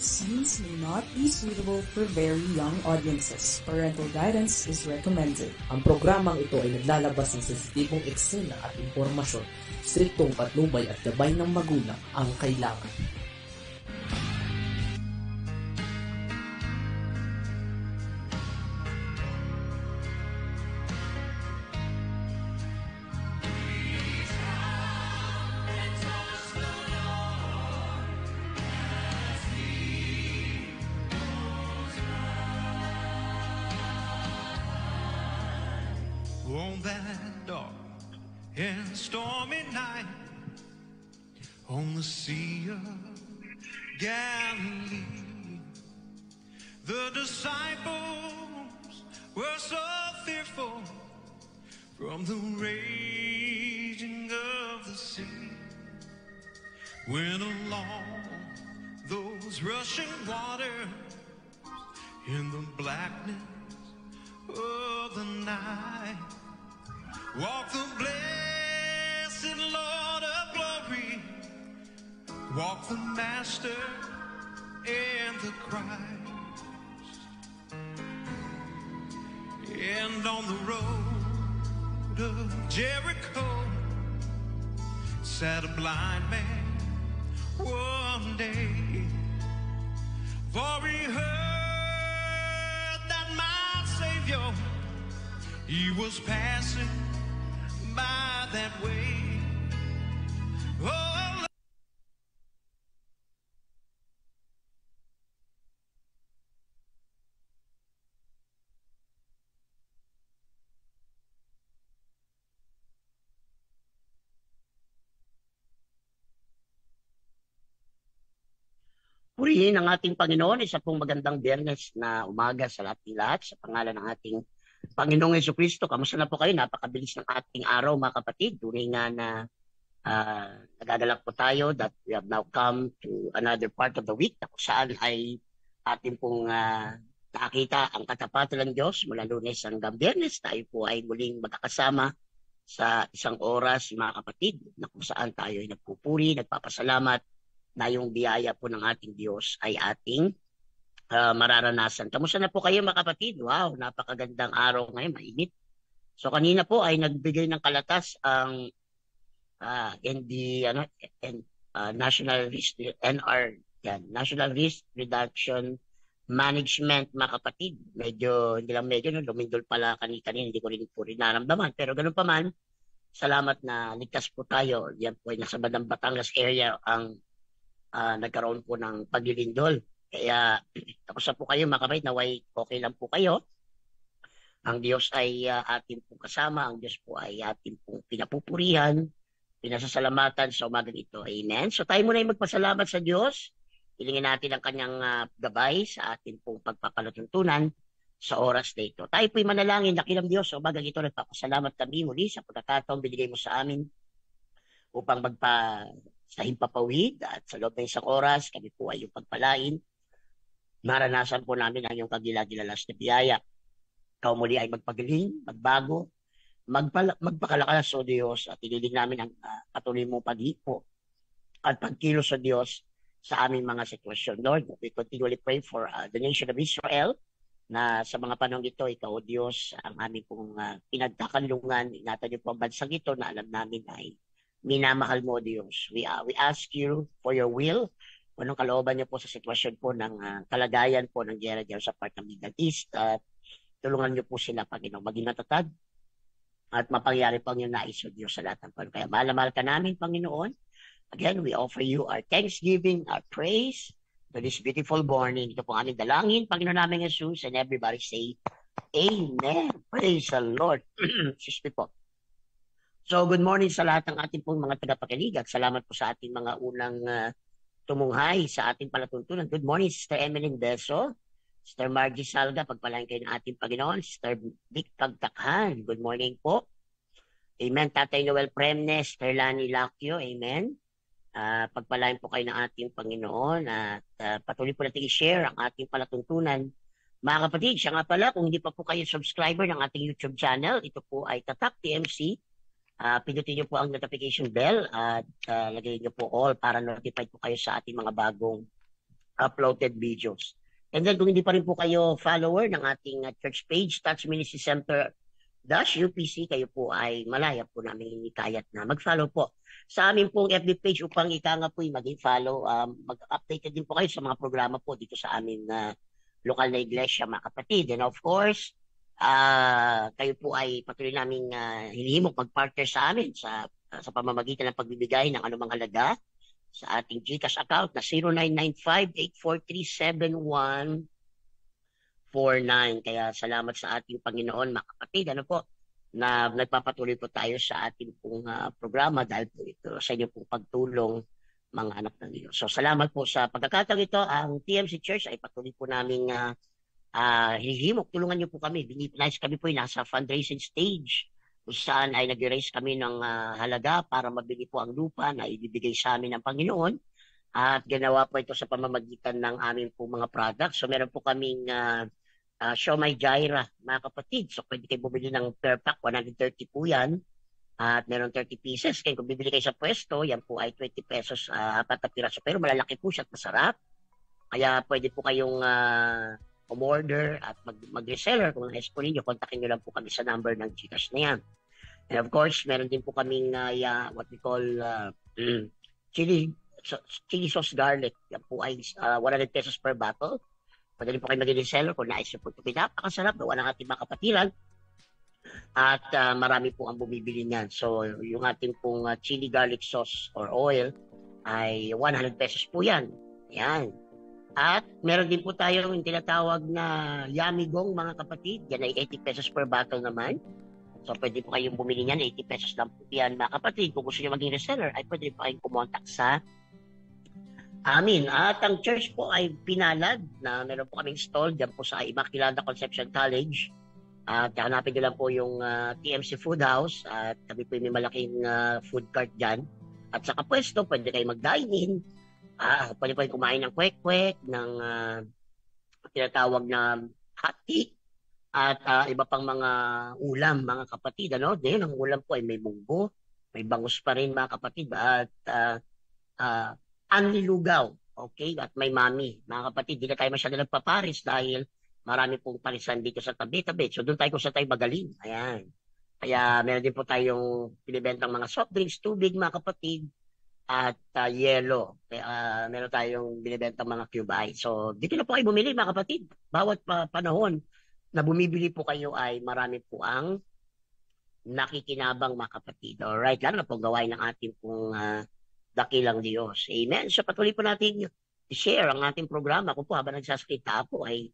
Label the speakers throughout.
Speaker 1: Scenes may not be suitable for very young audiences. Parental guidance is recommended.
Speaker 2: Ang programang ito ay naglalabas ng sensitibong eksena at impormasyon. Striktong patnubay at gabay ng magulang ang kailangan.
Speaker 3: On that dark and stormy night, on the Sea of Galilee, the disciples were so fearful from the raging of the sea, when along those rushing waters, in the blackness of the night, walk the blessed Lord of glory, walk the Master and the Christ. And on the road of Jericho sat a blind man one day, for he heard that my Savior, he was passing by that way. Oh,
Speaker 4: Purihin ang ating Panginoon, isa pong magandang Biyernes na umaga sa lahat sa pangalan ng ating Panginoong Jesucristo. Kamusta na po kayo? Napakabilis ng ating araw, mga kapatid. During nga na nagagalak po tayo that we have now come to another part of the week na kung saan ay ating pong nakakita ang katapatan ng Diyos mula Lunes hanggang Biyernes. Tayo po ay muling magkakasama sa isang oras, mga kapatid, na kung saan tayo ay nagpupuri, nagpapasalamat na yung biyaya po ng ating Diyos ay ating mararanasan. Kamusta na po kayo, mga kapatid? Wow, napakagandang araw ngayon, mainit. So kanina po ay nagbigay ng kalatas ang National Risk National Risk Reduction Management, mga kapatid. Hindi lang medyo, lumindol pala kanina, hindi ko rin po rin naramdaman. Pero ganun pa man, salamat na ligtas po tayo. Yan po ay nasa bandang Batangas area ang nagkaroon po ng paglilindol. Kaya tapos na po kayo, mga kapatid, naway okay lang po kayo. Ang Diyos ay ating pong kasama, ang Diyos po ay ating pong pinapupurihan, pinasasalamatan sa umagang ito. Amen. So tayo muna ay magpasalamat sa Diyos. Hilingin natin ang kanyang gabay sa ating pong pagpapalatuntunan sa oras na ito. Tayo po'y manalangin, dakilang Diyos, sa umagang ito nagpapasalamat kami muli sa pagkakataong binigay mo sa amin upang sa himpapawid at sa loob ng isang oras, kami po ay yung pagpalain. Maranasan po namin ang iyong kagilagilalas na biyaya. Ikaw muli ay magpagaling, magbago, magpakalakas o Diyos, at inilig namin ang patuloy mong pag-ipo at pagkilos sa Diyos sa aming mga sitwasyon. Lord, we continually pray for the nation of Israel, na sa mga panahon ito, ikaw o Diyos, ang aming pong pinagkakanlungan. Ingatan niyo po ang bansang ito na alam namin ay minamahal mo, Diyos. We ask you for your will, kung anong kalooban niyo po sa sitwasyon po ng kalagayan po ng giyera diyan sa part ng Middle East. At tulungan niyo po sila, Panginoon, maging matatag at mapangyari po ang iyong nais, o Diyos, sa lahat ng panahon. Kaya mahal ka namin, Panginoon. Again, we offer you our thanksgiving, our praise to this beautiful morning. Ito po aming dalangin, Panginoon namin Jesus, and everybody say, Amen. Praise the Lord. Excuse me po. So, good morning sa lahat ng ating pong mga tagapakinig at salamat po sa ating mga unang tumunghay sa ating palatuntunan. Good morning, Sister Emeline Beso, Sister Margie Salga, pagpalain kayo ng ating Panginoon, Sister Vic Pagtakhan, good morning po. Amen. Tatay Noel Premnes, Sister Lani Lacchio, amen. Pagpalain po kayo ng ating Panginoon at patuloy po natin i-share ang ating palatuntunan. Mga kapatid, siya nga pala, kung hindi pa po kayo subscriber ng ating YouTube channel, ito po ay Tatak TMC. Pindutin niyo po ang notification bell at lagay niyo po all para notified po kayo sa ating mga bagong uploaded videos. And then kung hindi pa rin po kayo follower ng ating church page, Touch Ministry Center UPC, kayo po ay malaya po namin hinikayat na mag-follow po sa amin pong FB page upang ika nga po maging follow. Mag-updated din po kayo sa mga programa po dito sa amin na lokal na iglesia, mga kapatid. And of course, kayo po ay patuloy naming hinihimok mag-partner sa amin sa pamamagitan ng pagbibigay ng anumang halaga sa ating GCash account na 0995-843-7149. Kaya salamat sa ating Panginoon, mga kapatid. Ano po, na nagpapatuloy po tayo sa ating pong programa dahil po ito sa inyo pong pagtulong, mga anak ng Diyos. So salamat po sa pagkakataong ito. Ang TMC Church ay patuloy po namin hinihimok. Tulungan niyo po kami. Nais kami po nasa fundraising stage kung saan ay nag-raise kami ng halaga para mabili po ang lupa na ibibigay sa amin ng Panginoon. At ginawa po ito sa pamamagitan ng aming po mga products. So meron po kaming Siomai Jaira, mga kapatid. So pwede kayo bumili ng per pack, 130 po yan. At meron 30 pieces. Kaya kung bibili kayo sa pwesto, yan po ay 20 pesos, 4 na piraso. Pero malalaki po siya at masarap. Kaya pwede po kayong umorder at mag-reseller. Kung nais po ninyo, kontakin nyo lang po kami sa number ng GCash na yan. And of course, meron din po kaming what we call chili sauce garlic. Yan po ay 100 pesos per bottle. Pwede rin po kayo mag-reseller kung nais nyo po ito. Napakasarap, gawa ng ating mga kapatiran. At marami po ang bumibili niyan. So, yung ating pong chili garlic sauce or oil ay 100 pesos po yan. Yan. At meron din po tayong yung tinatawag na Yummy Gong, mga kapatid. Yan ay 80 pesos per bottle naman. So pwede po kayong bumili niyan, 80 pesos lang po yan, mga kapatid. Kung gusto nyo maging reseller, ay pwede po kayong kumontak sa amin. At ang church po ay pinalad na meron po kaming stall dyan po sa Immaculada Conception College. At hanapin nyo lang po yung TMC Food House. At kami po may malaking food cart dyan. At sa kapwesto, pwede kayong mag-dine-in. Pwede po kumain ng kwek-kwek, ng tinatawag na hot tea, at iba pang mga ulam, mga kapatid. Ano? Dahil ang ulam po ay may munggo, may bangus pa rin, mga kapatid, at anlilugaw, okay? At may mami, mga kapatid. Di na tayo masyado nagpaparis dahil marami pong parisan dito sa tabi-tabi. So doon tayo kung saan tayo magaling. Ayan. Kaya meron din po tayong pinibentang mga soft drinks, tubig, mga kapatid, at yelo. Meron tayong binibentang mga cube ice. So, dito na po kayo bumili, mga kapatid. Bawat panahon na bumibili po kayo ay marami po ang nakikinabang, mga kapatid. Alright, lalo na po gawain ng ating pong dakilang Diyos. Amen. So, patuloy po natin i-share ang ating programa. Kung po habang nagsasalita po ay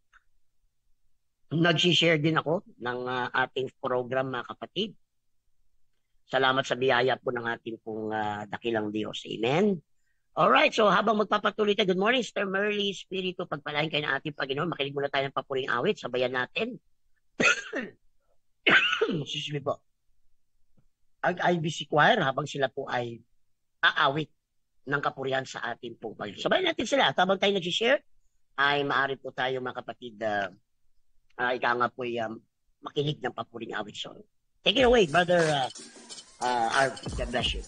Speaker 4: nag-share din ako ng ating program, mga kapatid. Salamat sa biyaya po ng ating pong dakilang Diyos. Amen? Alright, so habang magpapatuloy tayo, good morning, Sister Merly Espiritu, pagpalain kayo ng ating Panginoon. Makinig muna tayo ng papuring awit, sabayan natin. Excuse me po. Ang IBC Choir, habang sila po ay aawit ng kapurihan sa ating pong Panginoon. Sabayan natin sila. At habang tayo nag-share, ay maaari po tayo, mga kapatid, ika nga po makinig ng papuring awit song. Take it away, Brother Arv. God bless you.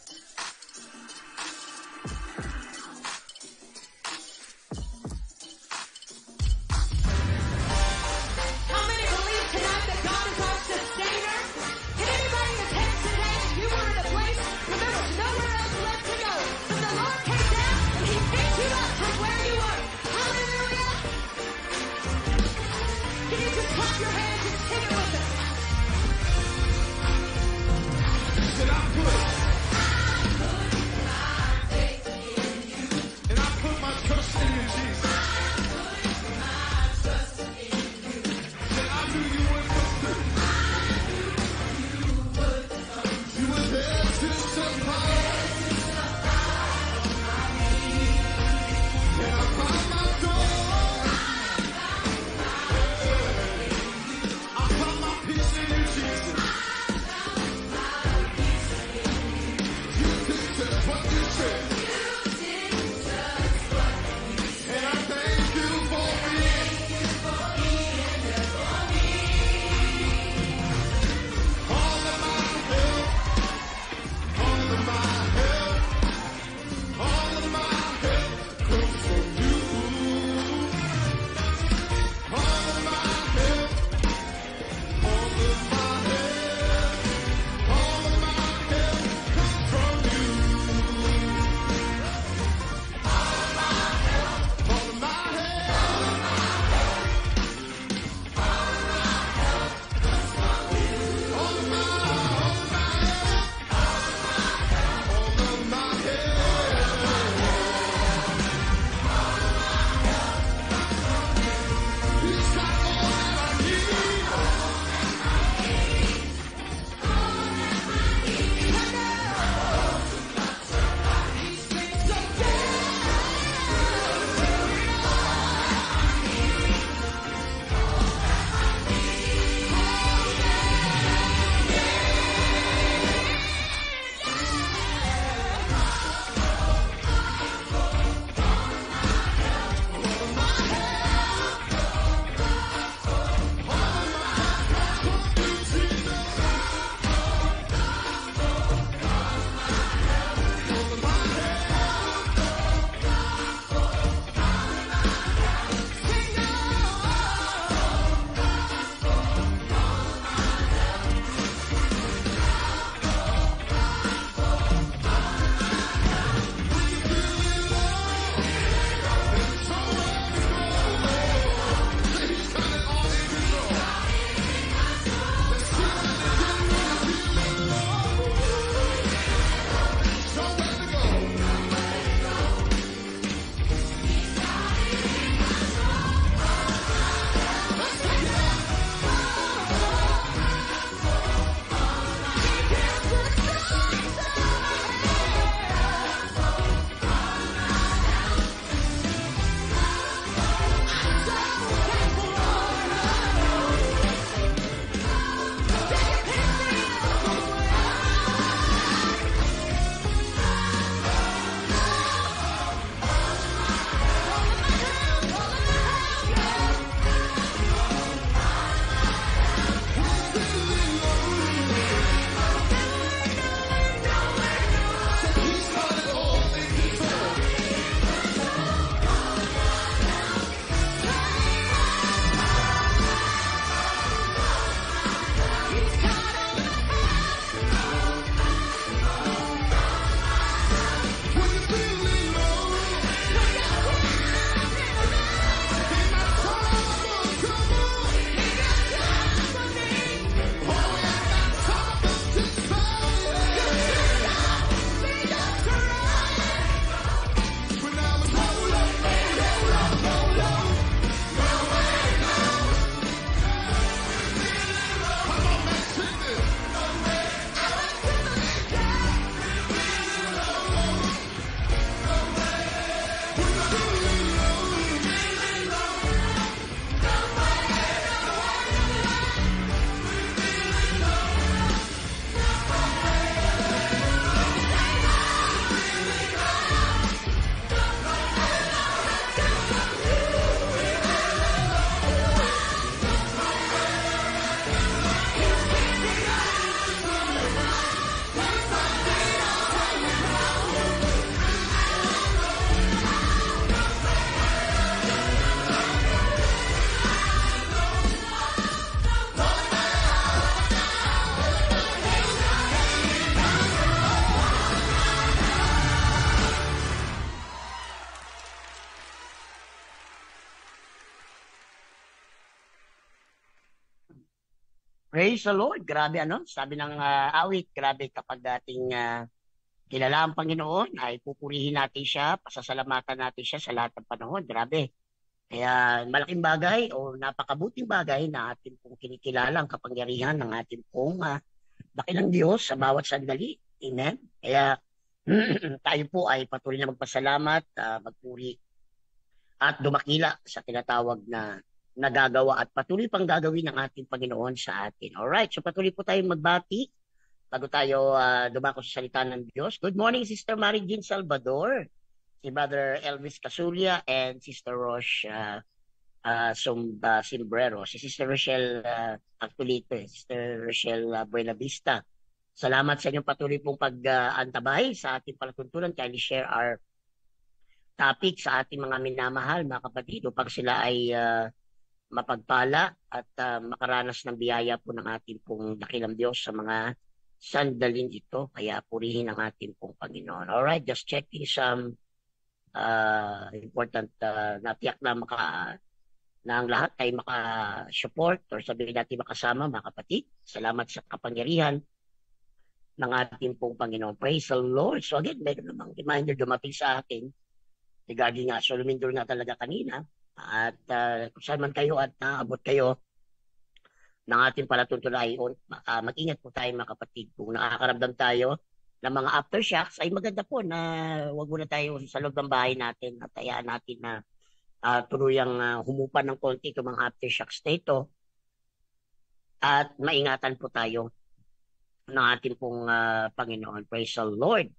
Speaker 5: How many believe tonight that God is our sustainer? Can anybody attest to that? You were in a place where there was nowhere else left to go. But the Lord came down and He picked you up from where you were. Hallelujah! Can you just clap your hands and sing it with us?
Speaker 3: Said I'm good.
Speaker 4: Praise the Lord. Grabe ano, sabi ng awit, grabe kapag ating kilala ang Panginoon, ay pupurihin natin siya, pasasalamatan natin siya sa lahat ng panahon. Grabe. Kaya malaking bagay o napakabuting bagay na ating pong kinikilala ang kapangyarihan ng ating pong dakilang Diyos sa bawat sandali. Amen? Kaya tayo po ay patuloy na magpasalamat, magpuri at dumakila sa tinatawag na nagagawa at patuloy pang gagawin ng ating Panginoon sa atin. Alright, so patuloy po tayong magbati bago tayo dumako sa salita ng Diyos. Good morning, Sister Mary Jean Salvador, si Brother Elvis Casulia, and Sister Roche Simbrero. Si Sister Rochelle Actualito, Sister Rochelle Buenavista. Salamat sa inyong patuloy pong pag-antabay sa ating palatuntunan. Kindly share our topic sa ating mga minamahal, mga kapatid, upang sila ay mapagpala at makaranas ng biyaya po ng ating pong dakilang Diyos sa mga sandalin ito. Kaya purihin ang ating pong Panginoon. Alright, just checking some important natiyak na na ang lahat ay maka-support or sabihin natin makasama, mga kapatid. Salamat sa kapangyarihan ng ating pong Panginoon. Praise the Lord. So again, meron namang reminder dumating sa akin regarding nga, so lumindol nga talaga kanina. At kung saan man kayo at naabot kayo ng ating palatuntunan, mag-ingat po tayo, mga kapatid. Kung nakakaramdam tayo ng mga aftershocks, ay maganda po na wag muna tayo sa loob ng bahay natin at hayaan natin na tuluyang humupan ng konti itong mga aftershocks na ito. At maingatan po tayo ng ating pong Panginoon. Praise the Lord.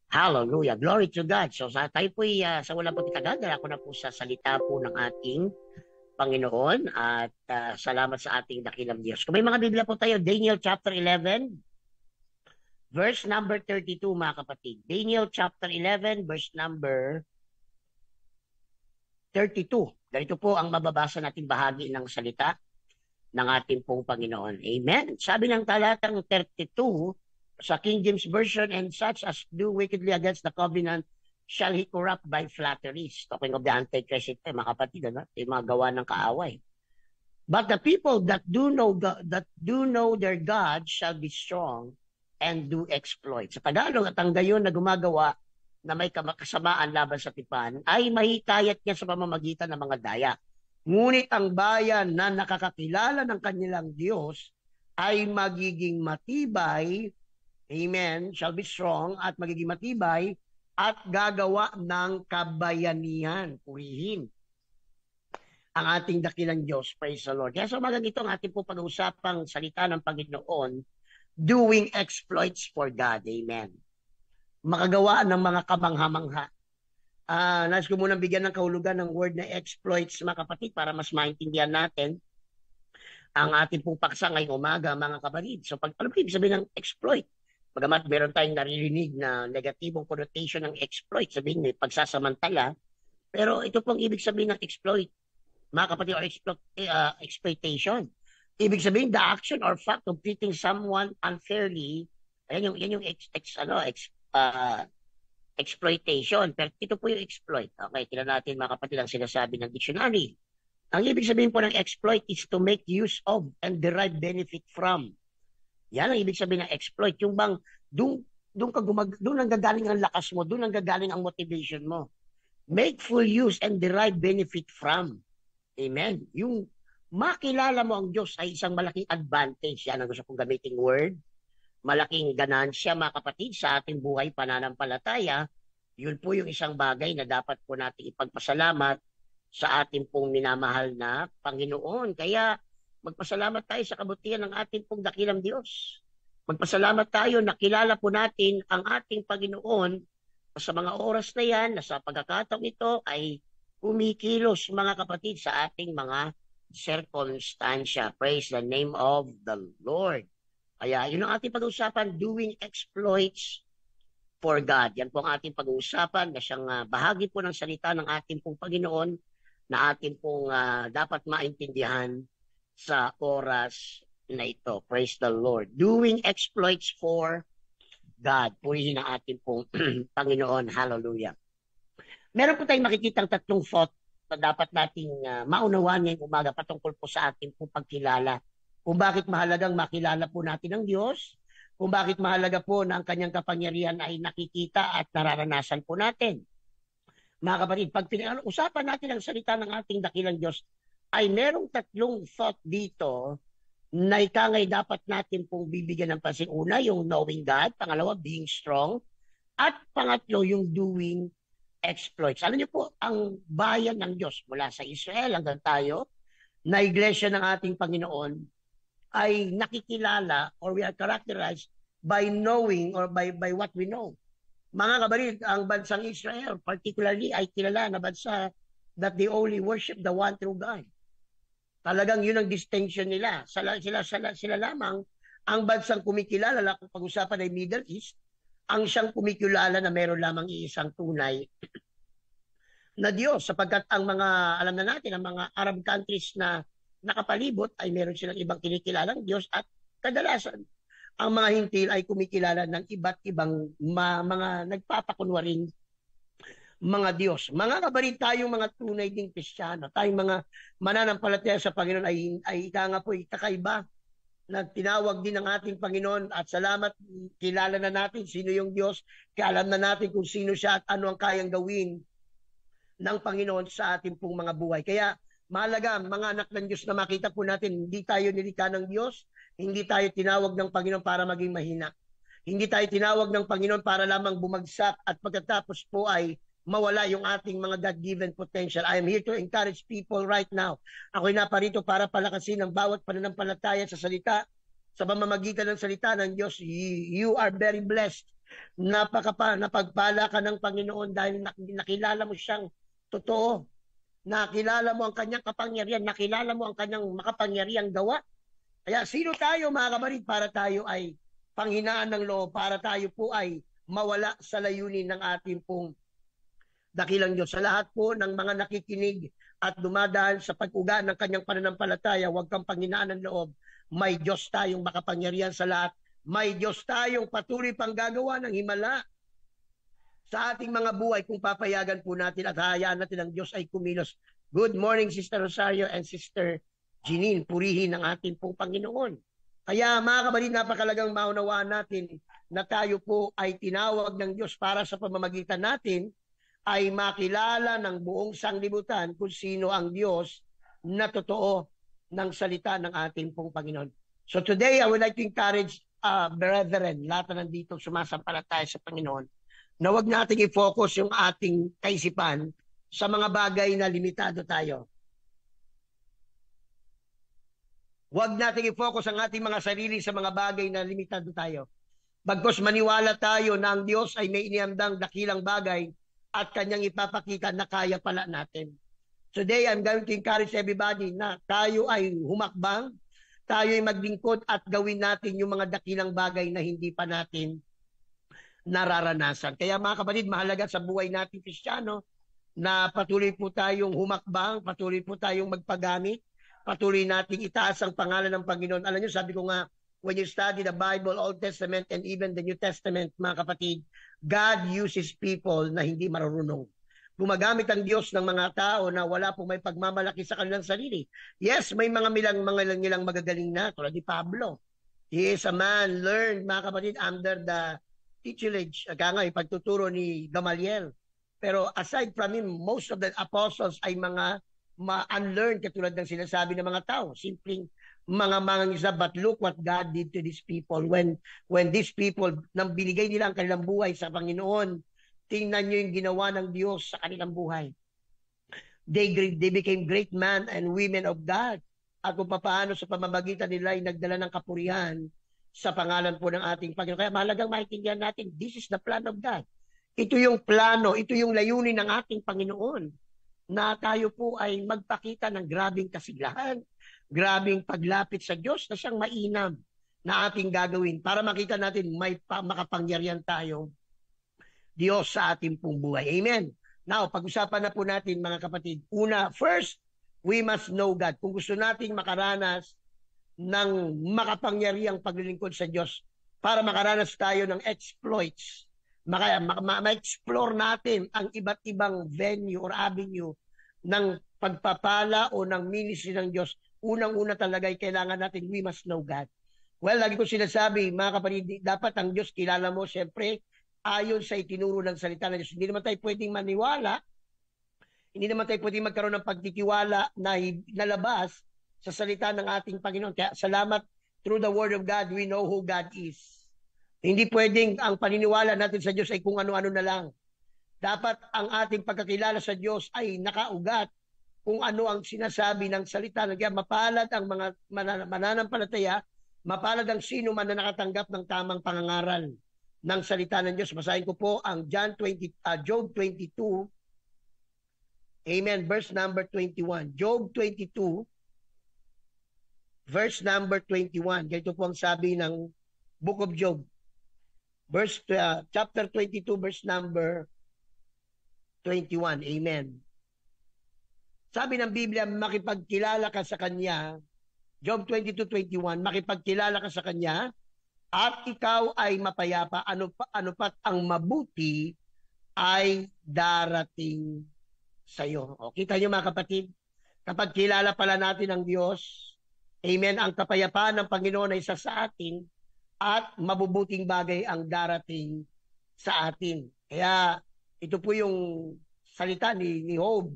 Speaker 4: Hallelujah. Glory to God. So tayo po sa wala po titagal, ako na po sa salita po ng ating Panginoon at salamat sa ating dakilang Diyos. Kung may mga Biblia po tayo, Daniel chapter 11, verse number 32, mga kapatid. Daniel chapter 11, verse number 32. Ganito po ang mababasa nating bahagi ng salita ng ating pong Panginoon. Amen. Sabi ng talatang 32, sa King James Version, and such as do wickedly against the covenant shall he corrupt by flatteries. Talking of the Antichrist, ito, mga kapatid, yung mga gawa ng kaaway. But the people that do know their God shall be strong and do exploits. Sa Tagalog, at ang gayon na gumagawa na may kasamaan laban sa tipan, ay mahikayat niya sa pamamagitan ng mga daya. Ngunit ang bayan na nakakakilala ng kanilang Diyos ay magiging matibay, amen, shall be strong at magiging matibay at gagawa ng kabayanihan. Purihin ang ating dakilang Diyos. Praise the Lord. Kaya sa umagang ito, ang ating po pag-uusapang salita ng Panginoon, doing exploits for God. Amen. Makagawa ng mga kamangha-mangha. Nais ko munang bigyan ng kahulugan ng word na exploits, mga kapatid, para mas maintindihan natin ang ating pong paksa ngayong umaga, mga kapatid. So, ano ibig sabihin ng exploit? Bagamat meron tayong naririnig na negatibong connotation ng exploit, sabihin may pagsasamantala, pero ito pong ibig sabihin ng exploit, mga kapatid, or exploitation. Ibig sabihin, the action or fact of treating someone unfairly, yan yung exploitation. Pero ito po yung exploit. Okay, tingnan natin, mga kapatid, ang sinasabi ng dictionary. Ang ibig sabihin po ng exploit is to make use of and derive benefit from. Yan ang ibig sabihin ng exploit. Yung bang, doon nanggagaling ang lakas mo, doon nanggagaling ang motivation mo. Make full use and derive benefit from. Amen. Yung makilala mo ang Diyos ay isang malaking advantage. Yan ang gusto kong gamitin word. Malaking ganansya, mga kapatid, sa ating buhay pananampalataya. Yun po yung isang bagay na dapat po natin ipagpasalamat sa ating pong minamahal na Panginoon. Kaya magpasalamat tayo sa kabutihan ng ating pong dakilang Diyos. Magpasalamat tayo, nakilala po natin ang ating Panginoon sa mga oras na yan, na sa pagkakataong ito ay kumikilos, mga kapatid, sa ating mga circumstansya. Praise the name of the Lord. Kaya yun ang ating pag-uusapan, doing exploits for God. Yan po ang ating pag-uusapan na siyang bahagi po ng salita ng ating pong Panginoon na ating pong dapat maintindihan sa oras na ito. Praise the Lord. Doing exploits for God. Purihin ang ating pong Panginoon. Hallelujah. Meron po tayong makikitang tatlong thought na dapat nating maunawaan ngayong umaga patungkol po sa ating pong pagkilala kung bakit mahalagang makilala po natin ang Diyos, kung bakit mahalaga po na ang kanyang kapangyarihan ay nakikita at nararanasan po natin. Mga kapatid, pag usapan natin ang salita ng ating dakilang Diyos, ay merong tatlong thought dito na ikangay dapat natin pong bibigyan ng pansin. Una, yung knowing God. Pangalawa, being strong. At pangatlo, yung doing exploits. Alam niyo po, ang bayan ng Diyos mula sa Israel hanggang tayo, na iglesia ng ating Panginoon, ay nakikilala or we are characterized by knowing or by what we know. Mga kapatid, ang bansang Israel particularly ay kilala na bansa that they only worship the one true God. Talagang yun ang distinction nila. Sila lamang ang bansang kumikilala, kung pag-usapan ay Middle East, ang siyang kumikilala na meron lamang iisang tunay na Diyos, sapagkat ang mga, alam na natin, ang mga Arab countries na nakapalibot ay meron silang ibang kinikilalang Diyos at kadalasan ang mga hintil ay kumikilala ng iba't ibang mga nagpapakunwaring mga Diyos. Mga kabarit, tayong mga tunay ding Kristiyano, tayong mga mananampalataya sa Panginoon ay ika nga po kakaiba na tinawag din ng ating Panginoon at salamat, kilala na natin sino yung Diyos, alam na natin kung sino siya at ano ang kayang gawin ng Panginoon sa ating pong mga buhay. Kaya mahalaga, mga anak ng Diyos, na makita po natin, hindi tayo nilikha ng Diyos, hindi tayo tinawag ng Panginoon para maging mahina. Hindi tayo tinawag ng Panginoon para lamang bumagsak at pagkatapos po ay mawala yung ating mga God-given potential. I am here to encourage people right now. Ako'y naparito para palakasin ang bawat pananampalataya sa salita, sa pamamagitan ng salita ng Diyos. You are very blessed. Napagpala ka ng Panginoon dahil nakilala mo siyang totoo. Nakilala mo ang kanyang kapangyarihan, nakilala mo ang kanyang makapangyarihang gawa. Kaya sino tayo, mga kabarid, para tayo ay panghinaan ng loob, para tayo po ay mawala sa layunin ng ating pong dakilang Diyos. Sa lahat po ng mga nakikinig at dumadaan sa pag-uga ng kanyang pananampalataya, huwag kang panghinaan ng loob. May Diyos tayong makapangyarihan sa lahat. May Diyos tayong patuloy pang gagawa ng himala sa ating mga buhay kung papayagan po natin at hayaan natin ang Diyos ay kumilos. Good morning, Sister Rosario and Sister Jeanine. Purihin ang ating pong Panginoon. Kaya mga kapatid, napakalagang maunawaan natin na tayo po ay tinawag ng Diyos para sa pamamagitan natin ay makilala ng buong sanglibutan kung sino ang Diyos na totoo ng salita ng ating pong Panginoon. So today, I would like to encourage brethren, lahat na nandito sumasampalataya sa Panginoon, na huwag nating i-focus yung ating kaisipan sa mga bagay na limitado tayo. Huwag nating i-focus ang ating mga sarili sa mga bagay na limitado tayo. Bagkus maniwala tayo na ang Diyos ay may inihandang dakilang bagay at kanyang ipapakita na kaya pala natin. Today, I'm going to encourage everybody na tayo ay humakbang, tayo ay maglingkod at gawin natin yung mga dakilang bagay na hindi pa natin nararanasan. Kaya mga kapatid, mahalaga sa buhay natin Kristiyano na patuloy po tayong humakbang, patuloy po tayong magpagamit, patuloy nating itaas ang pangalan ng Panginoon. Alam niyo, sabi ko nga, when you study the Bible, Old Testament, and even the New Testament, mga kapatid, God uses people na hindi marunong. Gumagamit ang Diyos ng mga tao na wala pong may pagmamalaki sa kanilang sarili. Yes, may mga nilang magagaling na, tulad ni Pablo. He is a man learned, mga kapatid, under the tutelage, pagtuturo ni Gamaliel. Pero aside from him, most of the apostles ay mga unlearned, katulad ng sinasabi ng mga tao. Simpleng mga mangingisda, but look what God did to these people. When these people, nang binigay nila ang kanilang buhay sa Panginoon, tingnan nyo yung ginawa ng Diyos sa kanilang buhay. They became great men and women of God. At kung paano sa pamamagitan nila ay nagdala ng kapurihan sa pangalan po ng ating Panginoon. Kaya mahalagang maintindihan natin, this is the plan of God. Ito yung plano, ito yung layunin ng ating Panginoon na tayo po ay magpakita ng grabing kasiglahan, grabing paglapit sa Diyos na siyang mainam na ating gagawin para makita natin may makapangyarihan tayo Diyos sa ating pong buhay. Amen. Now, pag-usapan na po natin mga kapatid. Una, first, we must know God. Kung gusto nating makaranas ng makapangyarihang paglilingkod sa Diyos, para makaranas tayo ng exploits, ma-explore natin ang iba't ibang venue or avenue ng pagpapala o ng ministry ng Diyos.
Speaker 6: unang-una talaga ay kailangan natin, we must know God. Well, lagi ko sinasabi, mga kapatid, dapat ang Diyos kilala mo, siyempre, ayon sa itinuro ng salita ng Diyos. Hindi naman tayo pwedeng maniwala, hindi naman tayo pwedeng magkaroon ng pagtitiwala na nalabas sa salita ng ating Panginoon. Kaya salamat, through the Word of God, we know who God is. Hindi pwedeng ang paniniwala natin sa Diyos ay kung ano-ano na lang. Dapat ang ating pagkakilala sa Diyos ay nakaugat kung ano ang sinasabi ng salita. Kaya mapalad ang mga mananampalataya, mapalad ang sino man na nakatanggap ng tamang pangangaral ng salita ng Diyos. Basahin ko po ang Job 22, amen, verse number 21. Job 22, verse number 21. Ganito po ang sabi ng Book of Job. Chapter 22, verse number 21. Amen. Sabi ng Biblia, makipagkilala ka sa Kanya, Job 22:21, makipagkilala ka sa Kanya, at ikaw ay mapayapa, ano pat ang mabuti ay darating sa iyo. O, kita niyo mga kapatid, kapag kilala pala natin ang Diyos, amen, ang kapayapaan ng Panginoon ay isa sa atin, at mabubuting bagay ang darating sa atin. Kaya ito po yung salita ni Job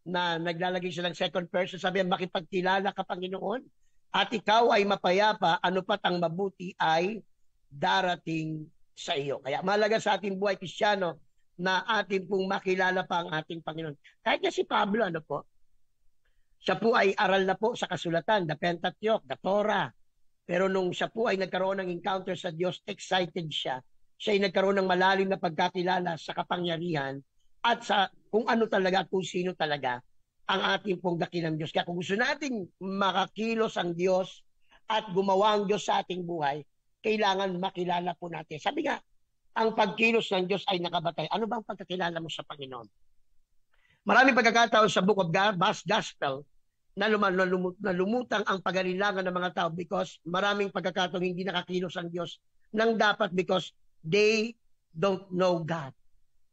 Speaker 6: na naglalagay siya ng second person. Sabi niya, makipagkilala ka, Panginoon, at ikaw ay mapayapa, ano pat ang mabuti ay darating sa iyo. Kaya mahalaga sa ating buhay Kristiyano na atin pong makilala pa ang ating Panginoon. Kahit na si Pablo, ano po, siya po ay aral na po sa kasulatan, the Pentateuch, the Torah. Pero nung siya po ay nagkaroon ng encounter sa Diyos, excited siya. Siya ay nagkaroon ng malalim na pagkakilala sa kapangyarihan at sa kung ano talaga at kung sino talaga ang ating pong dakilang Diyos. Kaya kung gusto nating makakilos ang Diyos at gumawa ang Diyos sa ating buhay, kailangan makilala po natin. Sabi nga, ang pagkilos ng Diyos ay nakabatay. Ano ba ang pagkakilala mo sa Panginoon? Maraming pagkakataon sa Book of Gospel na lumutang ang pag-alilangan ng mga tao because maraming pagkakataon hindi nakakilos ang Diyos nang dapat because they don't know God.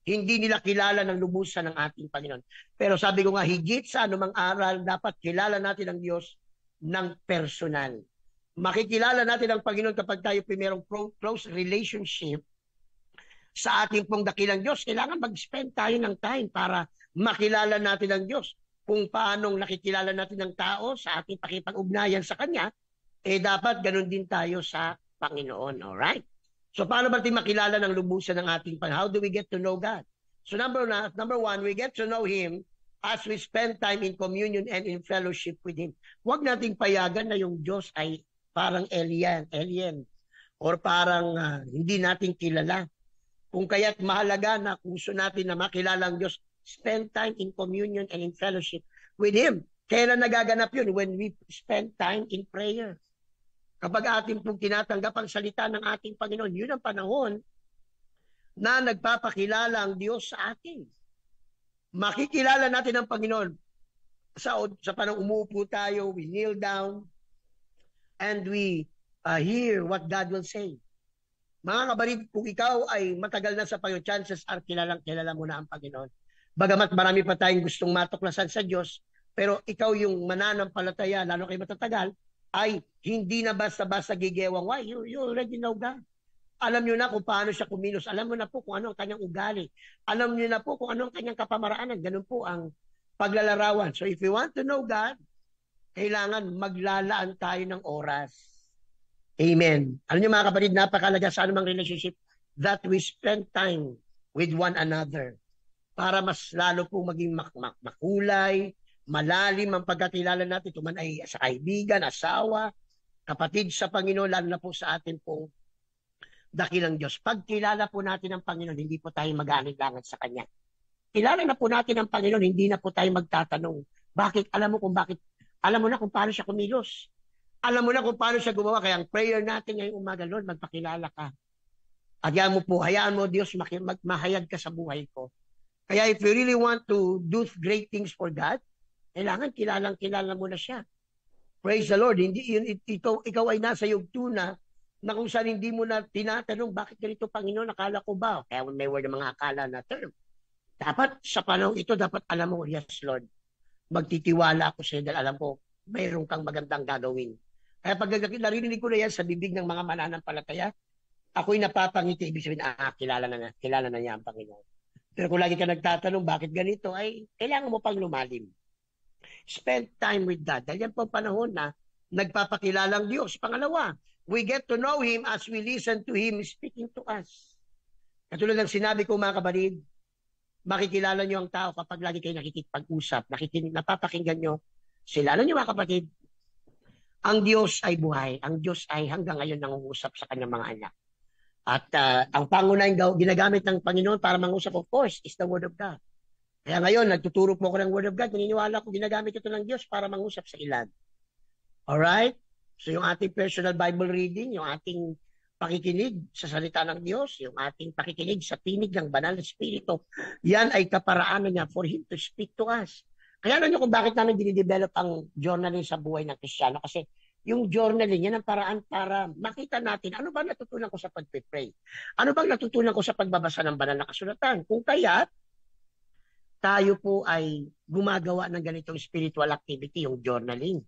Speaker 6: Hindi nila kilala ng lubusan ng ating Panginoon. Pero sabi ko nga, higit sa anumang aral, dapat kilala natin ang Diyos ng personal. Makikilala natin ang Panginoon kapag tayo mayroong close relationship sa ating pong dakilang Diyos. Kailangan mag-spend tayo ng time para makilala natin ang Diyos. Kung paanong nakikilala natin ang tao sa ating pakipag-ugnayan sa Kanya, dapat ganun din tayo sa Panginoon. Alright? So paano ba natin makilala ng lubusan ng ating Panginoon? How do we get to know God? So number one, we get to know Him as we spend time in communion and in fellowship with Him. Huwag nating payagan na yung Diyos ay parang alien or parang hindi natin kilala. Kung kaya't mahalaga na kung gusto natin na makilala ang Diyos, spend time in communion and in fellowship with Him. Kailan nagaganap yun? When we spend time in prayer. Kapag ating pong tinatanggap ang salita ng ating Panginoon, yun ang panahon na nagpapakilala ang Diyos sa atin. Makikilala natin ang Panginoon. Sa panahon umuupo tayo, we kneel down, and we hear what God will say. Mga kabarid, kung ikaw ay matagal na sa Panginoon, chances are kilala mo na ang Panginoon. Bagamat marami pa tayong gustong matuklasan sa Diyos, pero ikaw yung mananampalataya, lalo kayo matatagal, ay hindi na basta-basta gigewang. Why? You already know God. Alam nyo na kung paano siya kumilos. Alam mo na po kung ano ang kanyang ugali. Alam nyo na po kung ano ang kanyang kapamaraanan. Ganun po ang paglalarawan. So if you want to know God, kailangan maglalaan tayo ng oras. Amen. Alam nyo mga kapatid, napakalaga sa anumang relationship that we spend time with one another para mas lalo po maging makulay, malalim ang pagkakilala natin. Ito man ay sa kaibigan, asawa, kapatid sa Panginoon, lalo na po sa atin pong dakilang Diyos. Pag kilala po natin ang Panginoon, hindi po tayo mag-aalinlangan sa Kanya. Kilala na po natin ang Panginoon, hindi na po tayo magtatanong. Bakit? Alam mo kung bakit. Alam mo na kung paano siya kumilos. Alam mo na kung paano siya gumawa. Kaya ang prayer natin ngayong umaga, Lord, magpakilala ka. At hayaan mo Diyos, mahayag ka sa buhay ko. Kaya if you really want to do great things for God, kailangan kilala mo na siya. Praise the Lord. Ikaw ay nasa yugto na kung saan hindi mo na tinatanong, bakit ganito, Panginoon, akala ko ba? Kaya may word ng mga akala na term. Dapat sa panahon ito, dapat alam mo, yes, Lord, magtitiwala ako sa iyo dahil alam ko, mayroon kang magandang gagawin. Kaya pag narinig ko na yan sa bibig ng mga mananampalataya, ako'y napapangiti. Ibig sabihin, kilala na niya ang Panginoon. Pero kung lagi ka nagtatanong, bakit ganito, ay kailangan mo pang lumalim. Spend time with God. Dahil yan po panahon na nagpapakilala ang Diyos. Pangalawa, we get to know Him as we listen to Him speaking to us. Katulad ng sinabi ko mga kabarid, makikilala nyo ang tao kapag lagi kayo nakikipag-usap, napapakinggan nyo sila. Alam nyo mga kapatid, ang Diyos ay buhay. Ang Diyos ay hanggang ngayon nangungusap sa kanyang mga anak. At ang pangunahing ginagamit ng Panginoon para mangusap, of course, is the Word of God. Kaya ngayon, nagtuturo po ako ng Word of God. Naniniwala ko ginagamit ito ng Diyos para mangusap sa ilan. Alright? So yung ating personal Bible reading, yung ating pakikinig sa salita ng Diyos, yung ating pakikinig sa tinig ng banal na Espiritu, yan ay kaparaanan niya for Him to speak to us. Kaya alam niyo kung bakit namin dinidevelop ang journaling sa buhay ng Kristiyano? Kasi yung journaling, yan ang paraan para makita natin ano ba natutunan ko sa pagpe-pray? Ano bang natutunan ko sa pagbabasa ng banal na kasulatan? Kung kaya, tayo po ay gumagawa ng ganitong spiritual activity, yung journaling.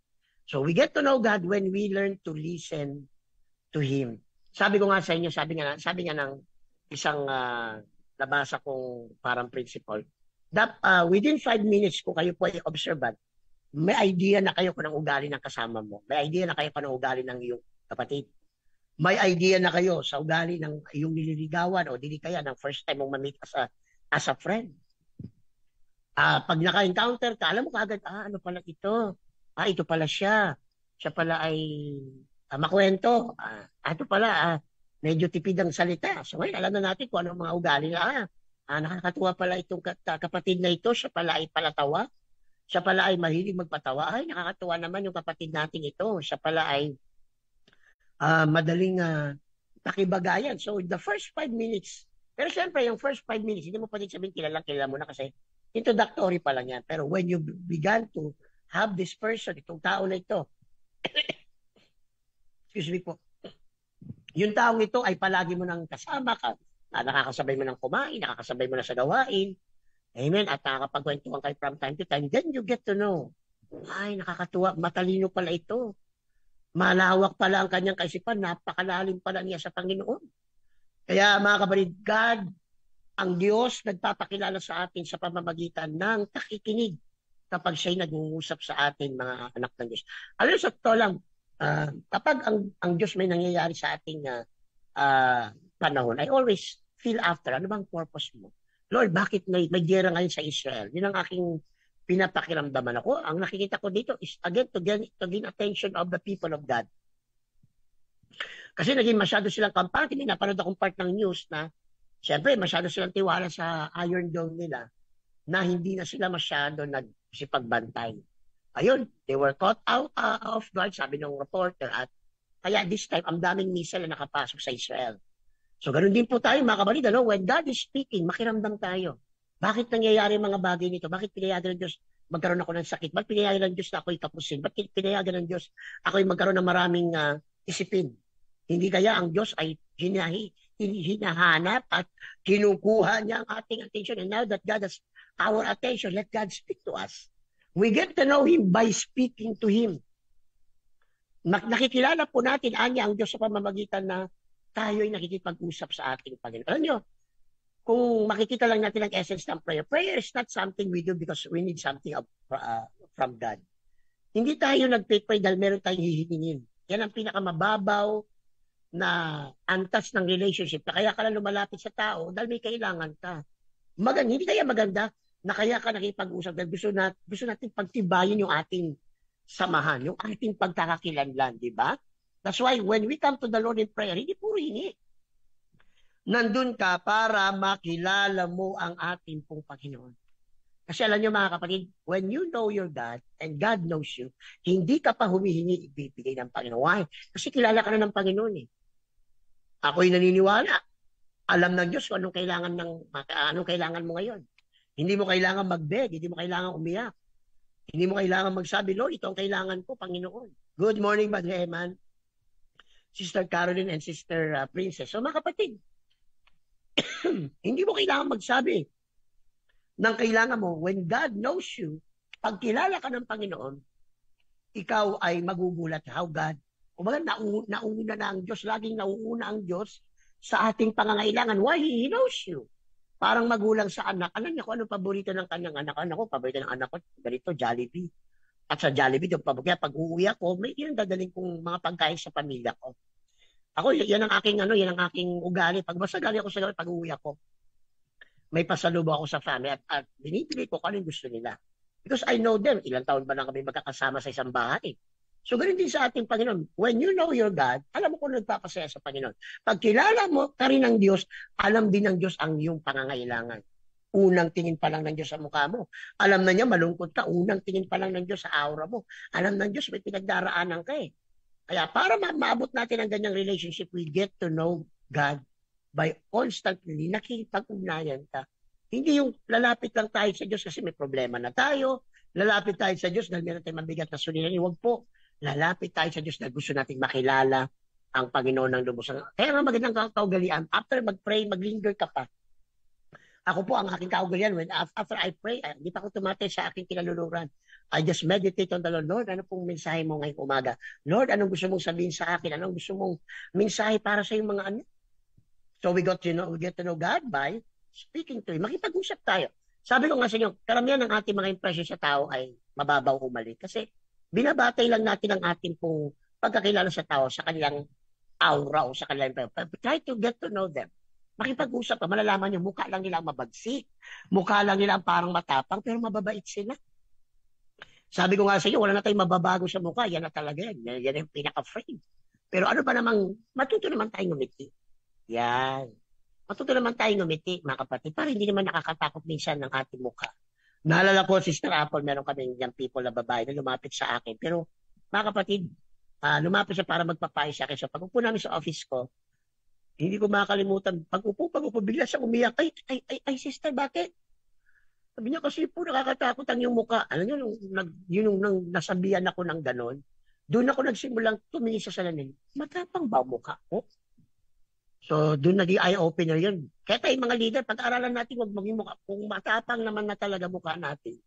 Speaker 6: So we get to know God when we learn to listen to Him. Sabi ko nga sa inyo, sabi nga ng isang nabasa kong parang principle, that within 5 minutes kung kayo po ay observant, may idea na kayo kung ang ugali ng kasama mo. May idea na kayo kung ang ugali ng iyong kapatid. May idea na kayo sa ugali ng iyong nililigawan o dili kaya ng first time mong ma-meet as a friend. Pag naka-encounter ka, alam mo kaagad, ano pala ito? Ito pala siya. Siya pala ay makwento. Ito pala, medyo tipid ang salita. So ngayon, alam na natin kung anong mga ugali na. Nakakatuwa pala itong kapatid na ito. Siya pala ay palatawa. Siya pala ay mahilig magpatawa. Ay, nakakatuwa naman yung kapatid natin ito. Siya pala ay madaling pakibagayan. So, the first 5 minutes, pero syempre, yung first 5 minutes, hindi mo pwedeng sabihin kilala mo na kasi introductory pa lang yan. Pero when you began to have this person, itong tao na ito, excuse me po, yung taong ito ay palagi mo nang kasama ka, nakakasabay mo ng kumain, nakakasabay mo na sa gawain, amen, at nakakapagkwentuhan kayo from time to time, then you get to know, ay, nakakatuwa, matalino pala ito. Malawak pala ang kanyang kaisipan, napakalalim pala niya sa Panginoon. Kaya mga kapatid, God, ang Diyos, nagpapakilala sa atin sa pamamagitan ng takikinig kapag siya'y nag-uusap sa atin, mga anak ng Diyos. Alam sa totoo lang, kapag ang Diyos may nangyayari sa ating panahon, I always feel after, ano bang purpose mo? Lord, bakit may gera ngayon sa Israel? Yun ang aking pinapakiramdaman ako. Ang nakikita ko dito is, again, to gain attention of the people of God. Kasi naging masyado silang kampante. May napanood akong part ng news na, siyempre, masyado silang tiwala sa Iron Dome nila na hindi na sila masyado nagsipagbantay. Ayun, they were caught out of guard, sabi ng reporter. At kaya this time, ang daming missile na nakapasok sa Israel. So, ganun din po tayo, mga kapatid. When God is speaking, makiramdam tayo. Bakit nangyayari mga bagay nito? Bakit pinayagan ng Diyos magkaroon ako ng sakit? Bakit pinayagan ng Diyos na ako'y tapusin? Bakit pinayagan ng Diyos ako'y magkaroon ng maraming isipin? Hindi kaya ang Diyos ay hinahanap at kinukuha niya ang ating attention. And now that God has our attention, let God speak to us. We get to know Him by speaking to Him. Nakikilala po natin ang Diyos sa pamamagitan na tayo'y nakikipag-usap sa ating Panginoon. Alam nyo, kung makikita lang natin ang essence ng prayer, prayer is not something we do because we need something from God. Hindi tayo nag-pray dahil meron tayong hihingin. Yan ang pinakamababaw na antas ng relationship. Kaya ka lang lumalapit sa tao dahil may kailangan ka. Hindi kaya maganda na kaya ka nakipag-usap dahil gusto natin pagtibayin yung ating samahan, yung ating pagkakakilanlan, di ba? That's why when we come to the Lord in prayer, hindi puro hingi. Nandun ka para makilala mo ang ating pong Panginoon. Kasi alam nyo mga kapatid, when you know your God and God knows you, hindi ka pa humihingi, ibibigay ng Panginoon. Why? Kasi kilala ka na ng Panginoon eh. Ako'y naniniwala. Alam ng Diyos kung anong kailangan mo ngayon. Hindi mo kailangan mag-beg, hindi mo kailangan umiyak. Hindi mo kailangan magsabi, Lord, ito ang kailangan ko, Panginoon. Good morning, Brother Eman, Sister Caroline, and Sister Princess. So mga kapatid, hindi mo kailangan magsabi ng kailangan mo. When God knows you, pag kilala ka ng Panginoon, ikaw ay magugulat how God, kumbaga nauna na ang Diyos, laging nauuna ang Diyos sa ating pangangailangan. Why? He knows you. Parang magulang sa anak. Alam niya kung ano paborito ng kanyang anak. Anak ko, paborito ng anak ko, ganito, Jollibee. At sa Jollibee, yung paborito, pag uuwi ako, may yun dadaling kong mga pagkain sa pamilya ko. Ako, yan ang aking, yan ang aking ugali. Pag basta galing ako sa gabi, pag uuwi ako, may pasalubong ako sa family at binibili ko kung ano yung gusto nila. Because I know them. Ilang taon ba na kami magkakasama sa isang bahay? So, ganun din sa ating Panginoon. When you know your God, alam mo kung nagpapasaya sa Panginoon. Pag kilala mo ka rin ng Diyos, alam din ng Diyos ang iyong pangangailangan. Unang tingin pa lang ng Diyos sa mukha mo. Alam na niya, malungkot ka. Unang tingin pa lang ng Diyos sa aura mo. Alam ng Diyos, may pinagdaraanan ka eh. Kaya para maabot natin ang ganyang relationship, we get to know God by constantly nakikipag-ugnayan ka. Hindi yung lalapit lang tayo sa Diyos kasi may problema na tayo. Lalapit tayo sa Diyos dahil meron tayong mabigat na suliranin. Huwag po. Lalapit tayo sa Diyos dahil gusto nating makilala ang Panginoon ng lubos. Kaya nga magandang kaugalian, after mag-pray, mag-linger ka pa. Ako po, ang aking kaugalian, when after I pray, hindi pa ako tumatay sa aking kinaluluran. I just meditate on the Lord. Lord, ano pong mensahe mo ngayong umaga? Lord, anong gusto mong sabihin sa akin? Anong gusto mong mensahe para sa yung mga anak? So we get to know God by speaking to Him. Makipag-usap tayo. Sabi ko nga sa inyo, karamihan ng ating mga impression sa tao ay mababaw humalik. Kasi binabatay lang natin ang ating pong pagkakilala sa tao sa kanilang aura o sa kanilang... Try to get to know them. Makipag-usap ka, malalaman nyo, mukha lang nila ang mabagsik. Mukha lang nila ang parang matapang, pero mababait sila. Sabi ko nga sa inyo, wala na tayong mababago sa mukha. Yan na talaga yan. Yan yung pinaka-frame. Pero ano ba namang, matuto naman tayong ngumiti. Yan. Matuto naman tayong ngumiti, mga kapatid, para hindi naman nakakatakot minsan ng ating mukha. Naalala ko, Sister Apple, meron kami young people na babae na lumapit sa akin. Pero, mga kapatid, lumapit siya para magpapayo sa akin. So, pag upo namin sa office ko, hindi ko makakalimutan. Pag upo, bigla siya umiyak. Ay, sister, bakit? Sabi niya, kasi po nakakatakot ang iyong mukha. Alam niyo, nung nasabihan ako ng ganon, doon ako nagsimulang tumingin sa salamin. Matapang ba mukha ko? So, doon naging eye-opener yun. Kaya tayo mga leader, pag-aralan natin huwag maging mukha. Kung matapang naman na talaga mukha natin,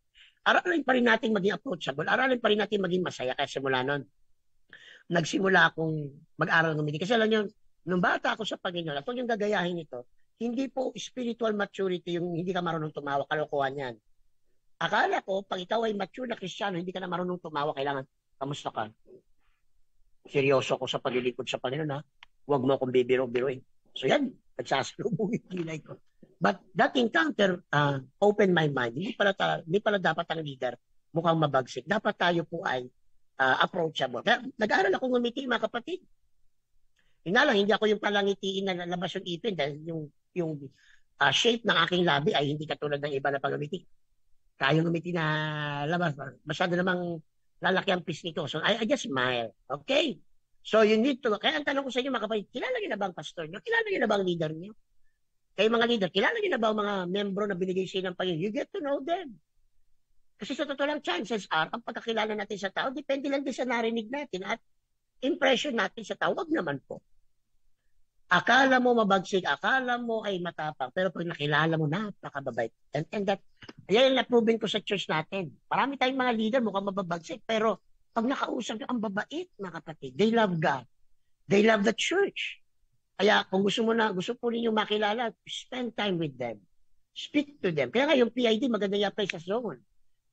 Speaker 6: aralin pa rin natin maging approachable. Aralin pa rin natin maging masaya. Kaya simula nun, nagsimula akong mag-aral ng umiti. Kasi alam niyo, nung bata ako sa Panginoon, at yung gagayahin ito, hindi po spiritual maturity yung hindi ka marunong tumawa, kalokohan yan. Akala ko, pag ikaw ay mature na Kristiyano, hindi ka na marunong tumawa, kailangan, kamusta ka? Seryoso ko sa paglilingkod sa Panginoon, ha? Huwag mo akong bibiro-biroin. So yan, nagsasalubong yung kilay ko. But that encounter opened my mind. Hindi pala dapat ang leader mukhang mabagsik. Dapat tayo po ay approachable. Kaya nag-aaral ako ngumiti, mga kapatid. Nga lang, hindi ako yung palangitiin na labas yung ipin dahil yung shape ng aking labi ay hindi katulad ng iba na pag-umiti. Kayong umiti na labas. Masyado namang lalaki ang pisngi ko. So I just smile. Okay? So you need to, kaya ang tanong ko sa inyo mga kapatid, kilala niyo na ba ang pastor niyo? Kilala niyo na ba ang leader niyo? Kayo mga leader, kilala niyo na ba ang mga membro na binigay sa'yo ng Panginoon? You get to know them. Kasi sa totoo lang, chances are, ang pagkakilala natin sa tao, depende lang din sa narinig natin at impression natin sa tao. Wag naman po. Akala mo mabagsik, akala mo ay matapang, pero pag nakilala mo, napakababait. And that, yan yung na-proven ko sa church natin. Marami tayong mga leader, mukhang mababagsik, pero pag nakausap nyo, ang babait, mga kapatid. They love God. They love the church. Kaya kung gusto po ninyo makilala, spend time with them. Speak to them. Kaya nga yung PID, maganda i-apply sa zone.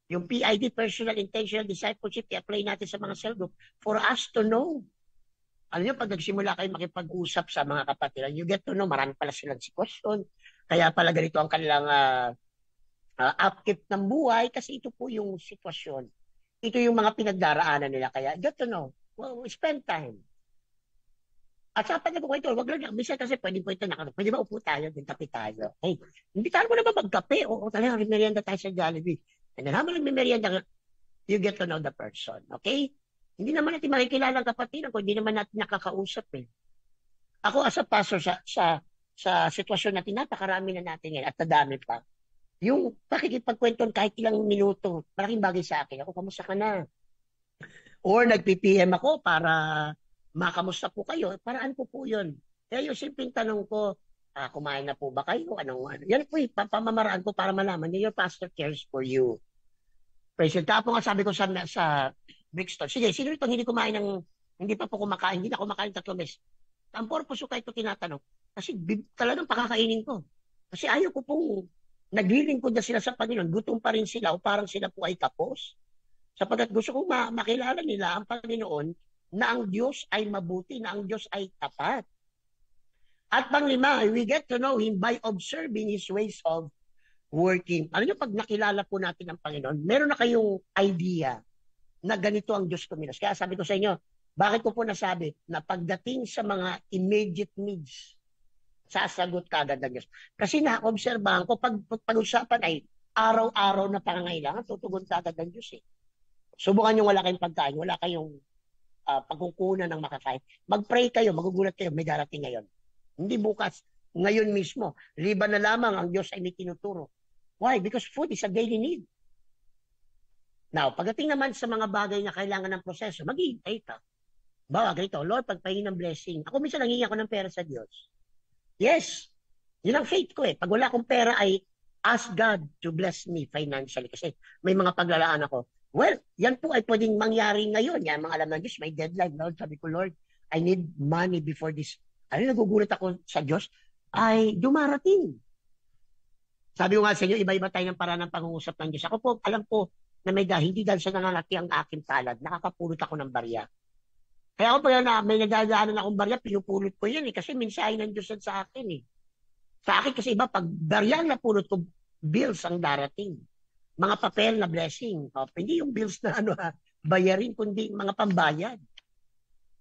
Speaker 6: Yung PID, Personal Intentional Discipleship, i-apply natin sa mga cell group for us to know. Alam niyo, pag nagsimula kayo makipag-usap sa mga kapatiran, you get to know, marami pala silang sitwasyon. Kaya pala ganito ang kanilang upkeep ng buhay kasi ito po yung sitwasyon. Ito yung mga pinagdaraanan nila. Kaya get to know. Well, spend time. At sa pag ko ito, wag lang. Minsan kasi pwede ba upo tayo, din kape tayo. Hey, hindi tayo mo naman magkape. O talagang merienda tayo sa Jollibee. And then habang nagmimerienda, you get to know the person. Okay? Hindi naman natin makikilala ang kapatiran kung hindi naman natin nakakausap eh. Ako as a pastor sa sitwasyon natin, napakarami na natin yan at nadami pa. Yung pakikipagkwenton kahit ilang minuto, malaking bagay sa akin. Ako, kamusta ka na? Or nag-PPM ako para makamusta po kayo. Paraan po yun. Kaya yung simpleng tanong ko, kumain na po ba kayo? Ano? Yan po pamamaraan ko para malaman niyo, your pastor cares for you. Praise God. Tapos nga sabi ko sa
Speaker 4: Brixton. Sige, sino rito hindi kumain ng, hindi pa po kumakain, hindi na kumakain 3 meses. Ang purpose ko kahit ito tinatanong, kasi talagang pakakainin ko. Kasi ayaw ko pong naglilingkod na sila sa Panginoon, gutom pa rin sila o parang sila po ay kapos. Sapagkat gusto kong makilala nila ang Panginoon na ang Diyos ay mabuti, na ang Diyos ay tapat. At panglima, we get to know Him by observing His ways of working. Alam niyo, pag nakilala po natin ang Panginoon, meron na kayong idea na ganito ang Diyos kumilos. Kaya sabi ko sa inyo, bakit ko po nasabi na pagdating sa mga immediate needs, sasagot kagad ng Diyos. Kasi na-obserbahan ko, pag-usapan ay araw-araw na pangangailangan, tutugon kagad ng Diyos eh. Subukan nyo wala kayong pagkain, wala kayong pagkukunan ng makakain. Mag-pray kayo, magugulat kayo, may darating ngayon. Hindi bukas, ngayon mismo. Liban na lamang ang Diyos ay may tinuturo. Why? Because food is a daily need. Now, pagdating naman sa mga bagay na kailangan ng proseso, mag-iintay ka. Bawa, ganito, Lord, pagpahin ng blessing. Ako minsan nangingi ako ng pera sa Diyos. Yes, yun ang faith ko eh. Pag wala akong pera ay ask God to bless me financially kasi may mga paglalaan ako. Well, yan po ay pwedeng mangyari ngayon. Yan, mga alam ng Diyos, may deadline. Lord, sabi ko, Lord, I need money before this. Ano, nagugulat ako sa Diyos, ay dumarating. Sabi ko nga sa inyo, iba-iba tayo ng paraan ng pangungusap ng Diyos. Ako po, alam po na hindi dahil sa nananati ang aking palad, nakakapulot ako ng barya. Kaya ako pag may nagdadaanan akong barya, pinupulot ko yan eh, kasi mensahe ng Diyos sa akin eh. Sa akin kasi iba, pag barya na pulot ko, bills ang darating. Mga papel na blessing. Hindi yung bills na bayarin, kundi mga pambayad.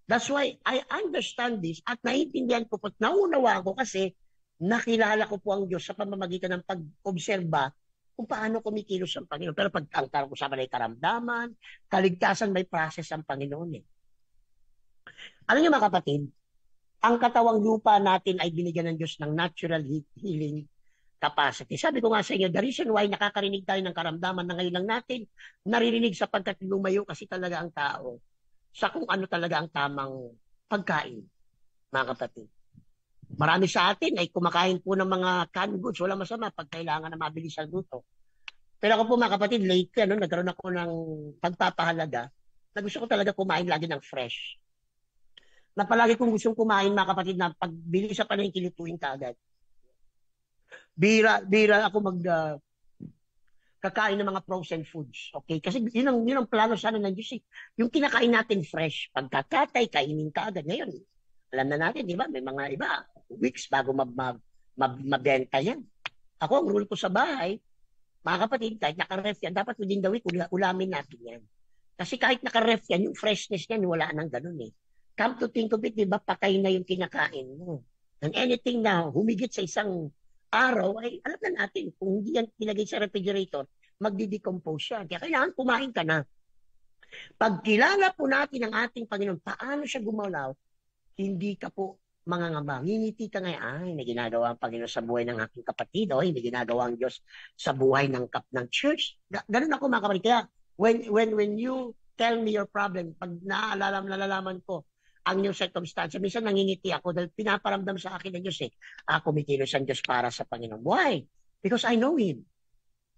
Speaker 4: That's why I understand this at naiintindihan ko po, naunawaan ko kasi nakilala ko po ang Diyos sa pamamagitan ng pag-obserba kung paano kumikilos ang Panginoon. Pero pag ang usapan ay karamdaman, kaligtasan, may process ang Panginoon eh. Alam niyo mga kapatid, ang katawang lupa natin ay binigyan ng Diyos ng natural healing capacity. Sabi ko nga sa inyo, the reason why nakakarinig tayo ng karamdaman na ngayon lang natin, naririnig sapagkat lumayo kasi talaga ang tao sa kung ano talaga ang tamang pagkain, mga kapatid. Marami sa atin ay kumakain po ng mga canned goods. Wala masama pag kailangan na mabilis ang luto. Pero ako po mga kapatid, lately, nagkaroon ako ng pagpapahalaga na gusto ko talaga kumain lagi ng fresh. Na palagi kong gustong kumain mga kapatid na pagbili sa palengke lutuin kaagad. Bira ako kakain ng mga frozen foods. Okay? Kasi yun ang plano sana ng Diyos. Yung kinakain natin fresh, pagkakatay, kainin ka agad. Ngayon, alam na natin, di ba? May mga iba, weeks bago mabenta yan. Ako, ang rule ko sa bahay, mga kapatid, kahit naka-ref yan, dapat within the week, ulamin natin yan. Kasi kahit naka-ref yan, yung freshness yan, wala nang ganun eh. Come to think of it, di ba, patay na yung kinakain mo. And anything na humigit sa isang araw, ay alam na natin, kung hindi yan ilagay sa refrigerator, magdi-decompose siya. Kaya kailangan kumain ka na. Pagkilala po natin ang ating Panginoon, paano siya gumalaw, hindi ka po mangangamba. Ngingiti ka ngayon, ay, may ginagawa ang Panginoon sa buhay ng aking kapatid, may ginagawa ang Diyos sa buhay ng church. Ganun ako mga kapatid. Kaya, when you tell me your problem, pag nalalaman ko ang inyong circumstance, minsan nangingiti ako dahil pinaparamdam sa akin ng Diyos kumikilos ang Diyos para sa Panginoon. Why? Because I know Him.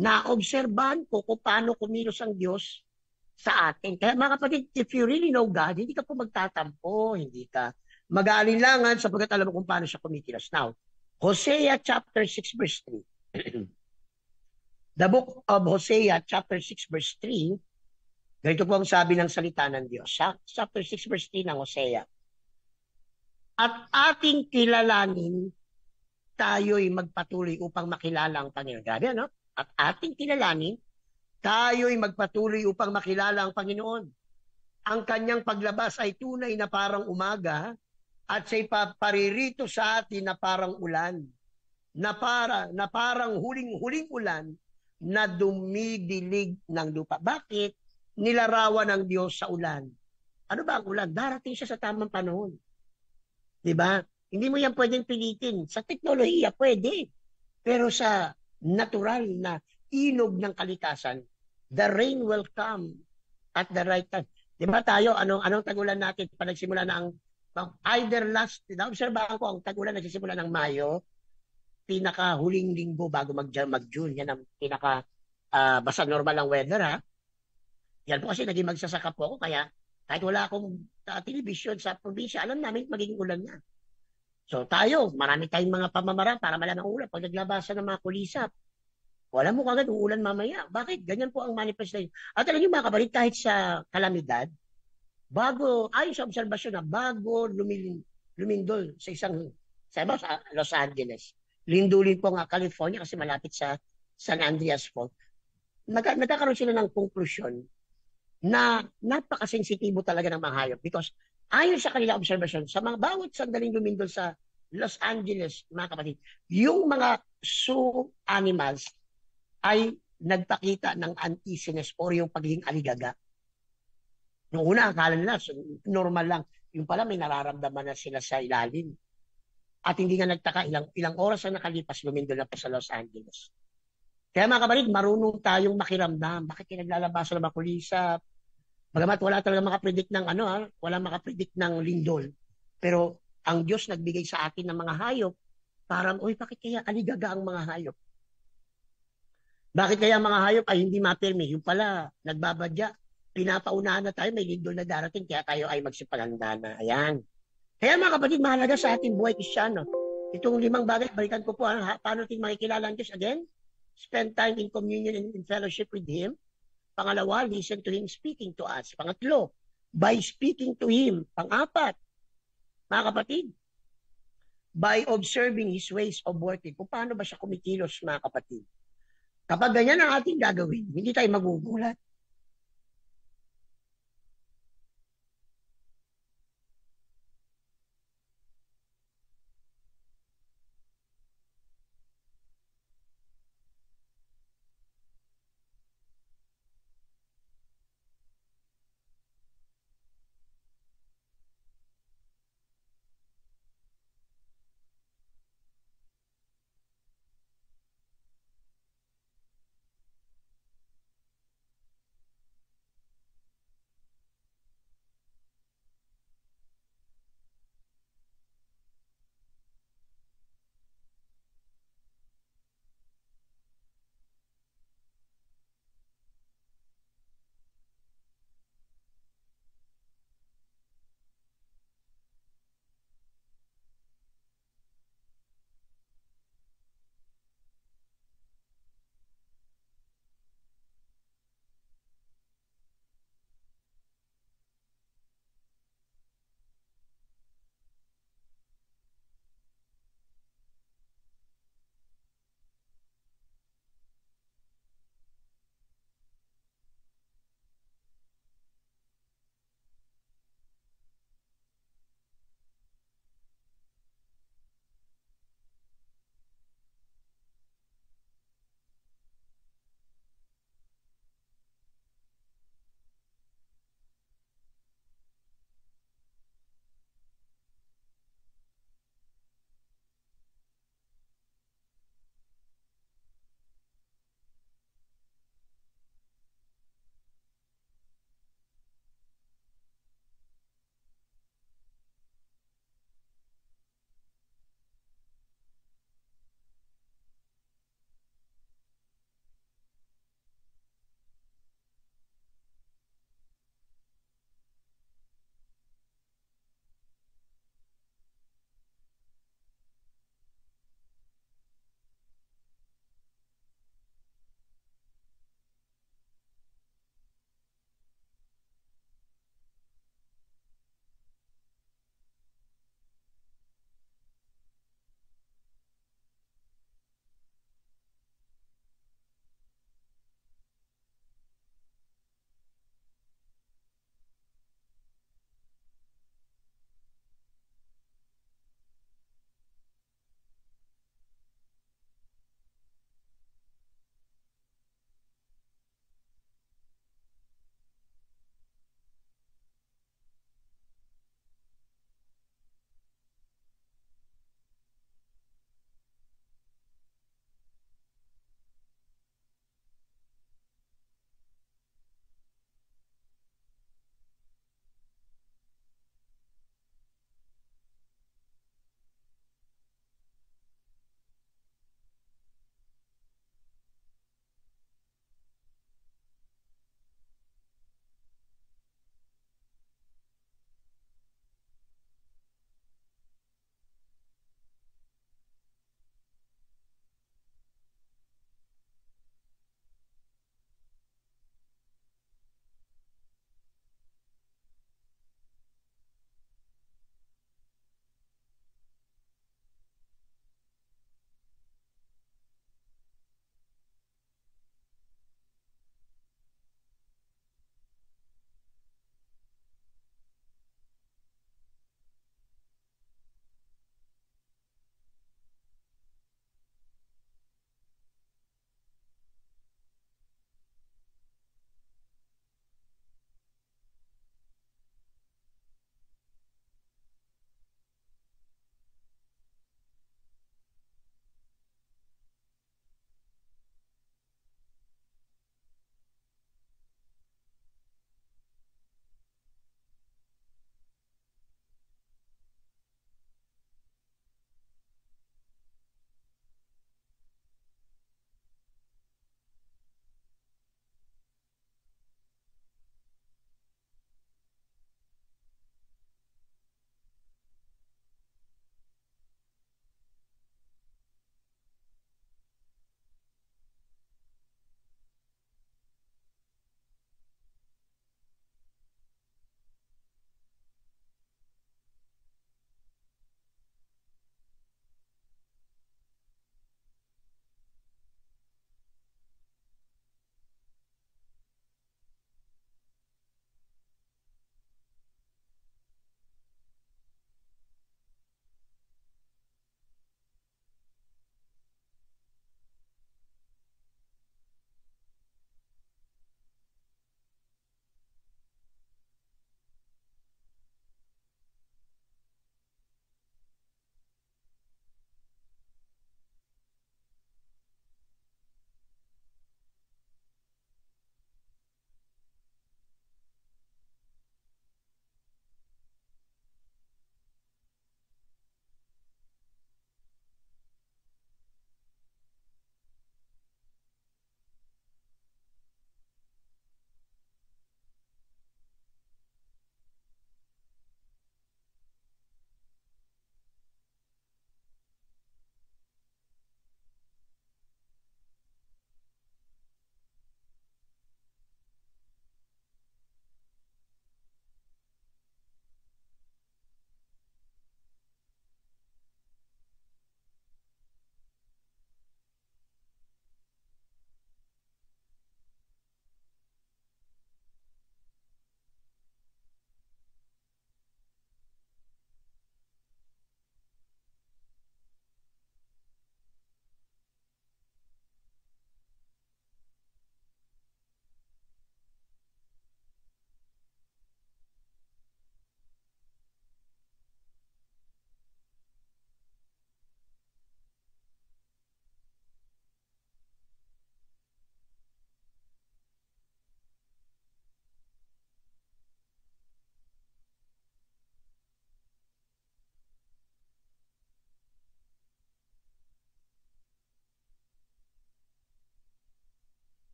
Speaker 4: Naobserbahan ko kung paano kumilos ang Diyos sa atin. Kaya mga kapatid, if you really know God, hindi ka po magtatampo, hindi ka mag-aalinlangan sapagkat alam mo kung paano siya kumikilos. Now, Hosea chapter 6 verse 3. The book of Hosea chapter 6 verse 3, ganito po ang sabi ng salita ng Diyos. Chapter 6 verse 3 ng Hosea. At ating kilalanin, tayo'y magpatuloy upang makilala ang Panginoon. Grabe, ano? At ating kilalanin, tayo'y magpatuloy upang makilala ang Panginoon. Ang kanyang paglabas ay tunay na parang umaga at siya'y paririto sa atin na parang ulan. Na parang huling-huling ulan na dumidilig ng lupa. Bakit? Nilarawan ng Diyos sa ulan. Ano ba ang ulan? Darating siya sa tamang panahon. Diba? Hindi mo yan pwedeng pilitin. Sa teknolohiya, pwede. Pero sa natural na inog ng kalikasan, the rain will come at the right time. Diba tayo, anong tag-ulan natin? Nagsimula na ang either last, na-obserbahan ko, ang tag-ulan nagsisimula ng Mayo, pinaka-huling linggo bago mag-June. Yan ang pinaka basta normal ang weather, ha? Yan po kasi naging magsasaka po ako, kaya kahit wala akong television sa probinsya, alam namin magiging ulan na. So tayo, marami tayong mga pamamaraan para malaman ang ulan. Pag naglabasan ng mga kulisap, wala mo kagad uulan mamaya. Bakit? Ganyan po ang manifestation. At alam niyo mga kapatid, kahit sa kalamidad, ayon sa obserbasyon na bago lumindol sa sa Los Angeles, lindulin po nga California kasi malapit sa San Andreas Fault, nagkakaroon sila ng konklusyon na napakasensitibo talaga ng mga hayop because ayon sa kanilang obserbasyon, sa mga bawat sandaling lumindol sa Los Angeles, mga kapatid, yung mga zoo animals ay nagpakita ng uneasiness or yung pagiging aligaga. Noong una, akala nila, normal lang. Yung pala, may nararamdaman na sila sa ilalim. At hindi nga nagtaka, ilang oras na nakalipas, lumindol na po sa Los Angeles. Kaya mga kapatid, marunong tayong makiramdam. Bakit naglalabas ng makulisap? Bagamat wala talaga makapredict ng wala makapredict ng lindol. Pero ang Diyos nagbigay sa atin ng mga hayop, parang, bakit kaya aligaga ang mga hayop? Bakit kaya ang mga hayop ay hindi mapirmi? Yung pala, nagbabadya, pinapaunahan na tayo, may lindol na darating, kaya tayo ay magsipalanda na. Ayan. Kaya mga kapatid, mahalaga sa ating buhay Kristiyano. Itong 5 bagay, balikan ko po, paano natin makikilala ang Diyos? Again, spend time in communion and in fellowship with Him. Pangalawa, listen to Him speaking to us. Pangatlo, by speaking to Him. Pang-apat, mga kapatid, by observing His ways of working. Kung paano ba siya kumikilos, mga kapatid. Kapag ganyan ang ating gagawin, hindi tayo magugulat.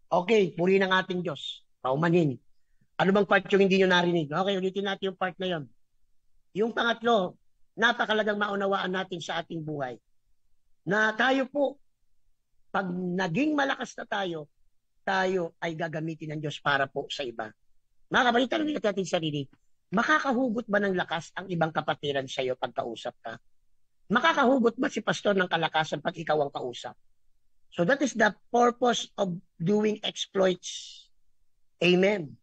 Speaker 6: Okay, puri ng ating Diyos. Paumanhin. Ano bang part yung hindi nyo narinig? Okay, ulitin natin yung part na yon. Yung pangatlo, napakalagang maunawaan natin sa ating buhay. Na tayo po, pag naging malakas na tayo ay gagamitin ng Diyos para po sa iba. Mga kapatid, tanongin natin sarili, makakahugot ba ng lakas ang ibang kapatiran sa iyo pagkausap ka? Makakahugot ba si pastor ng kalakasan pag ikaw ang kausap? So that is the purpose of doing exploits. Amen.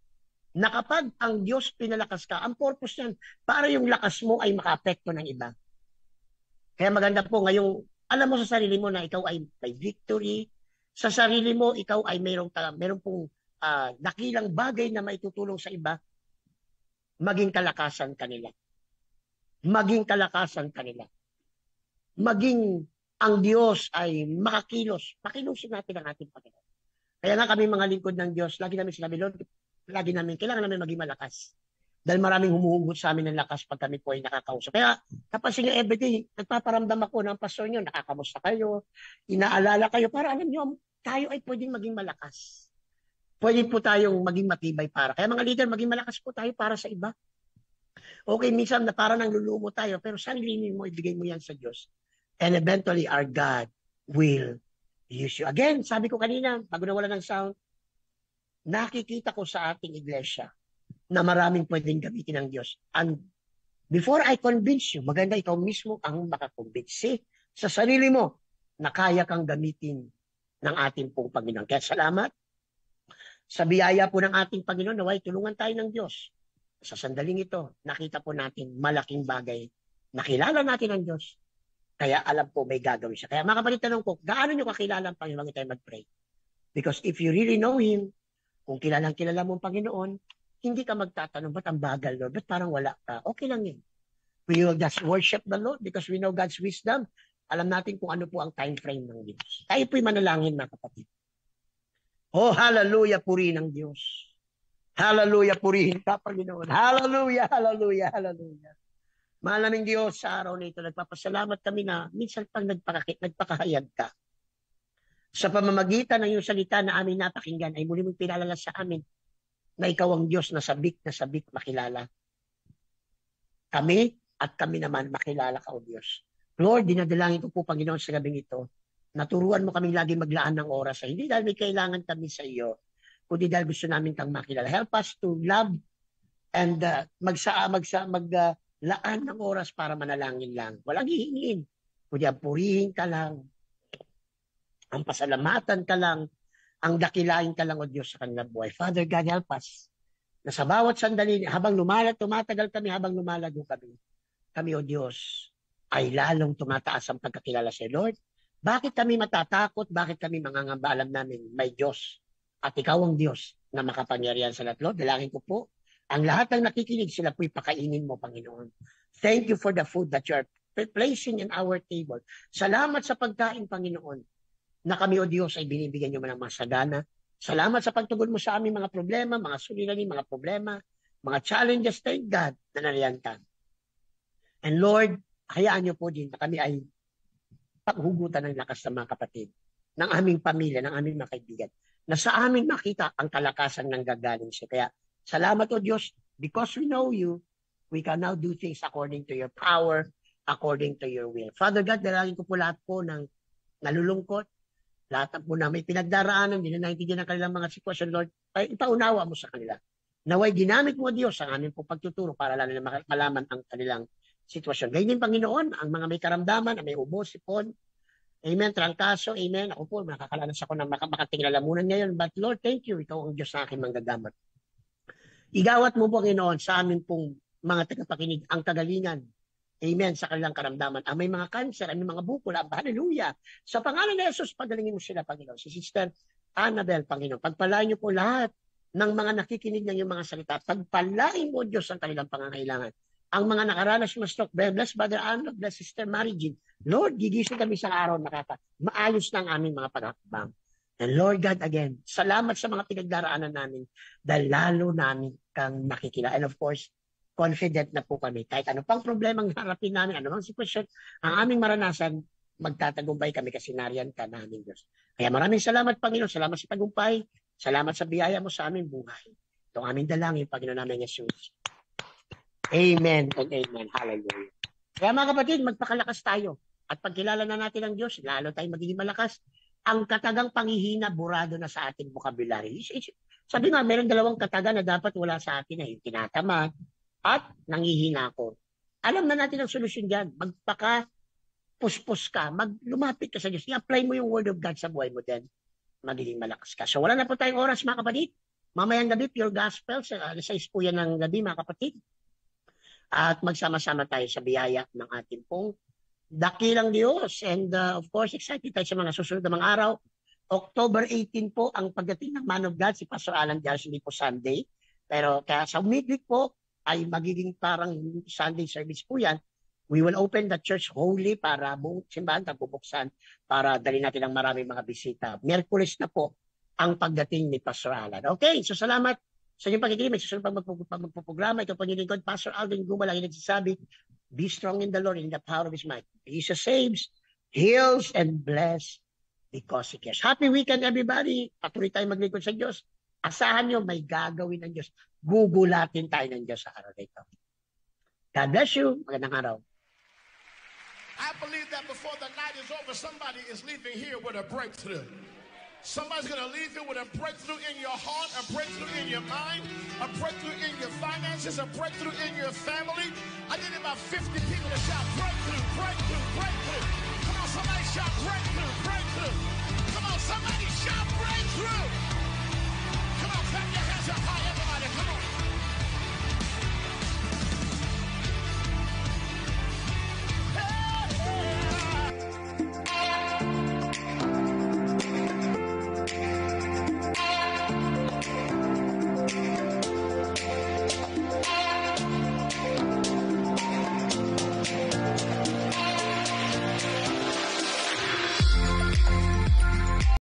Speaker 6: Na kapag ang Diyos pinalakas ka, ang purpose niyan, para yung lakas mo ay makaapekto ng iba. Kaya maganda po ngayong, alam mo sa sarili mo na ikaw ay may victory, sa sarili mo, ikaw ay mayroong pong dakilang bagay na maitutulong sa iba, maging kalakasan kanila. Maging kalakasan kanila. Maging ang Diyos ay makakilos. Pakilusin natin ang ating Panginoon. Kaya nga kami mga lingkod ng Diyos, lagi namin sinabi, Lord, kailangan namin maging malakas. Dahil maraming humuhugot sa amin ng lakas pag kami po ay nakakausap. Kaya kapansin niyo everyday, nagpaparamdam ako ng pastor niyo, nakakamusta kayo, inaalala kayo, para alam niyo, tayo ay pwedeng maging malakas. Pwede po tayong maging matibay para. Kaya mga leader, maging malakas po tayo para sa iba. Okay, minsan na parang nanglulumo tayo, pero sarili mo, ibigay mo yan sa Diyos. And eventually, our God will use you. Again, sabi ko kanina, bago nawala ng sound, nakikita ko sa ating iglesia na maraming pwedeng gamitin ng Diyos. And before I convince you, maganda ikaw mismo ang makakonvince sa sarili mo na kaya kang gamitin ng ating pong Panginoon. Kaya salamat sa biyaya po ng ating Panginoon, naway tulungan tayo ng Diyos. Sa sandaling ito, nakita po natin malaking bagay. Nakilala natin ang Diyos. Kaya alam po may gagawin siya. Kaya mga kapatid, tanong ko, gaano nyo kakilala ang Panginoon bago tayo mag-pray? Because if you really know Him, kung kilala mo ang Panginoon, hindi ka magtatanong, ba't ang bagal, Lord? Ba't parang wala ka? Okay lang yun. We will just worship the Lord because we know God's wisdom. Alam natin kung ano po ang time frame ng Diyos. Tayo po'y manalangin, mga kapatid. Oh, hallelujah, purihin ng Diyos. Hallelujah, purihin ka, Panginoon. Hallelujah, hallelujah, hallelujah. Mahal naming Diyos, sa araw na ito, nagpapasalamat kami na minsan pang nagpakahayag ka. Sa pamamagitan ng iyong salita na aming napakinggan, ay muli mong pinalala sa amin na ikaw ang Diyos na sabik makilala. Kami at kami naman makilala ka, O Diyos. Lord, dinadalangin ko po, Panginoon, sa gabing ito, naturuan mo kaming lagi maglaan ng oras sa hindi dahil may kailangan kami sa iyo, kundi dahil gusto namin kang makilala. Help us to love and laan ng oras para manalangin lang. Walang hihingin. Kundi ang purihin ka lang, ang pasalamatan ka lang, ang dakilain ka lang, O Diyos, sa kanilang buhay. Father God, help us na sa bawat sandali, habang tumatagal kami, habang lumalago kami, O Diyos, ay lalong tumataas ang pagkakilala sa Lord. Bakit kami matatakot? Bakit kami mangangamba? Alam namin, may Diyos. At ikaw ang Diyos na makapangyarihan sa lahat. Lord, dalangin ko po, ang lahat ng nakikinig, sila po'y pakainin mo, Panginoon. Thank you for the food that you are placing in our table. Salamat sa pagkain, Panginoon, na kami, O Diyos, ay binibigyan niyo man ng mga sagana. Salamat sa pagtugon mo sa aming mga problema, mga suliranin, mga problema, mga challenges, thank God, na nariyan ka. And Lord, hayaan niyo po din na kami ay paghugutan ng lakas ng mga kapatid, ng aming pamilya, ng aming mga kaibigan, na sa amin makita ang kalakasan ng gagaling siya. Kaya, salamat, O Diyos, because we know you, we can now do things according to your power, according to your will. Father God, dalangin ko po lahat po ng nalulungkot, lahat po na may pinagdaraanan, hindi na naintindihan ang kanilang mga sitwasyon, Lord, ay ipaunawa mo sa kanila. Naway ginamit mo, Diyos, ang aming po pagtuturo para lalo na malaman ang kanilang sitwasyon. Ganyan, Panginoon, ang mga may karamdaman, may ubo, sipon, amen, trangkaso, amen. Ako po, nakakalanas ako ng makatinglalamunan ngayon. But Lord, thank you. Ikaw ang Diyos sa aking manggagamot. Igawat mo, Panginoon, sa amin pong mga tagapakinig ang kagalingan. Amen, sa kanilang karamdaman. Ang may mga cancer, ang may mga bukol, hallelujah. Sa pangalan ni Jesus, pagalingin mo sila, Panginoon. Si Sister Annabel, Panginoon. Pagpalain niyo po lahat ng mga nakikinig ng iyong mga salita. Pagpalain mo, Diyos, ang kanilang pangangailangan. Ang mga nakaranas ng stroke, bless Brother Arnold, bless Sister Mary Jean. Lord, gigising kami sa araw maayos na ang aming mga paghakbang. And Lord God, again, salamat sa mga pinagdaraanan namin dahil lalo namin kang makikila. And of course, confident na po kami. Kahit ano pang problemang harapin namin, ano mang sitwasyon, ang aming maranasan, magtatagumpay kami kasi nariyan ka namin, Diyos. Kaya maraming salamat, Panginoon. Salamat sa tagumpay.
Speaker 4: Salamat sa biyaya mo sa aming buhay. Itong aming dalangin, Panginoon namin Jesus. Amen and amen. Hallelujah. Kaya mga kapatid, magpakalakas tayo. At pagkilala na natin ang Diyos, lalo tayong magiging malakas. Ang katagang panghihina, burado na sa ating vocabulary. Sabi nga, meron dalawang kataga na dapat wala sa atin, yung tinatamad at nangihina ko. Alam na natin ang solusyon dyan. Magpaka-puspos ka, lumapit ka sa Diyos. I-apply mo yung Word of God sa buhay mo din. Magiging malakas ka. So wala na po tayong oras mga kapatid. Mamayang gabi, Pure Gospel, sa 6 po yan ng gabi mga kapatid. At magsama-sama tayo sa biyaya ng ating pong dakilang Diyos. And of course, excited tayo sa mga susunod na mga araw. October 18 po ang pagdating ng Man of God, si Pastor Alan Diaz, hindi po Sunday. Pero kaya sa midweek po ay magiging parang Sunday service po yan. We will open the church wholly para buong simbahan bubuksan para dali natin ang maraming mga bisita. Miyerkules na po ang pagdating ni Pastor Alan. Okay, so salamat sa inyong pakikinig. May susunod pang magpuprograma. Ito po yung lingkod, Pastor Alvin Guma, lagi nagsasabi, be strong in the Lord in the power of His might. Jesus saves, heals, and bless because He cares. Happy weekend, everybody. Patuloy tayo maglingkod sa Diyos. Asahan nyo, may gagawin ng Diyos. Gugulatin tayo ng Diyos sa araw na ito. God bless you. Magandang araw.
Speaker 7: I believe that before the night is over, somebody is leaving here with a breakthrough. Somebody's going to leave you with a breakthrough in your heart, a breakthrough in your mind, a breakthrough in your finances, a breakthrough in your family. I need about 50 people to shout breakthrough, breakthrough, breakthrough. Come on, somebody shout breakthrough, breakthrough.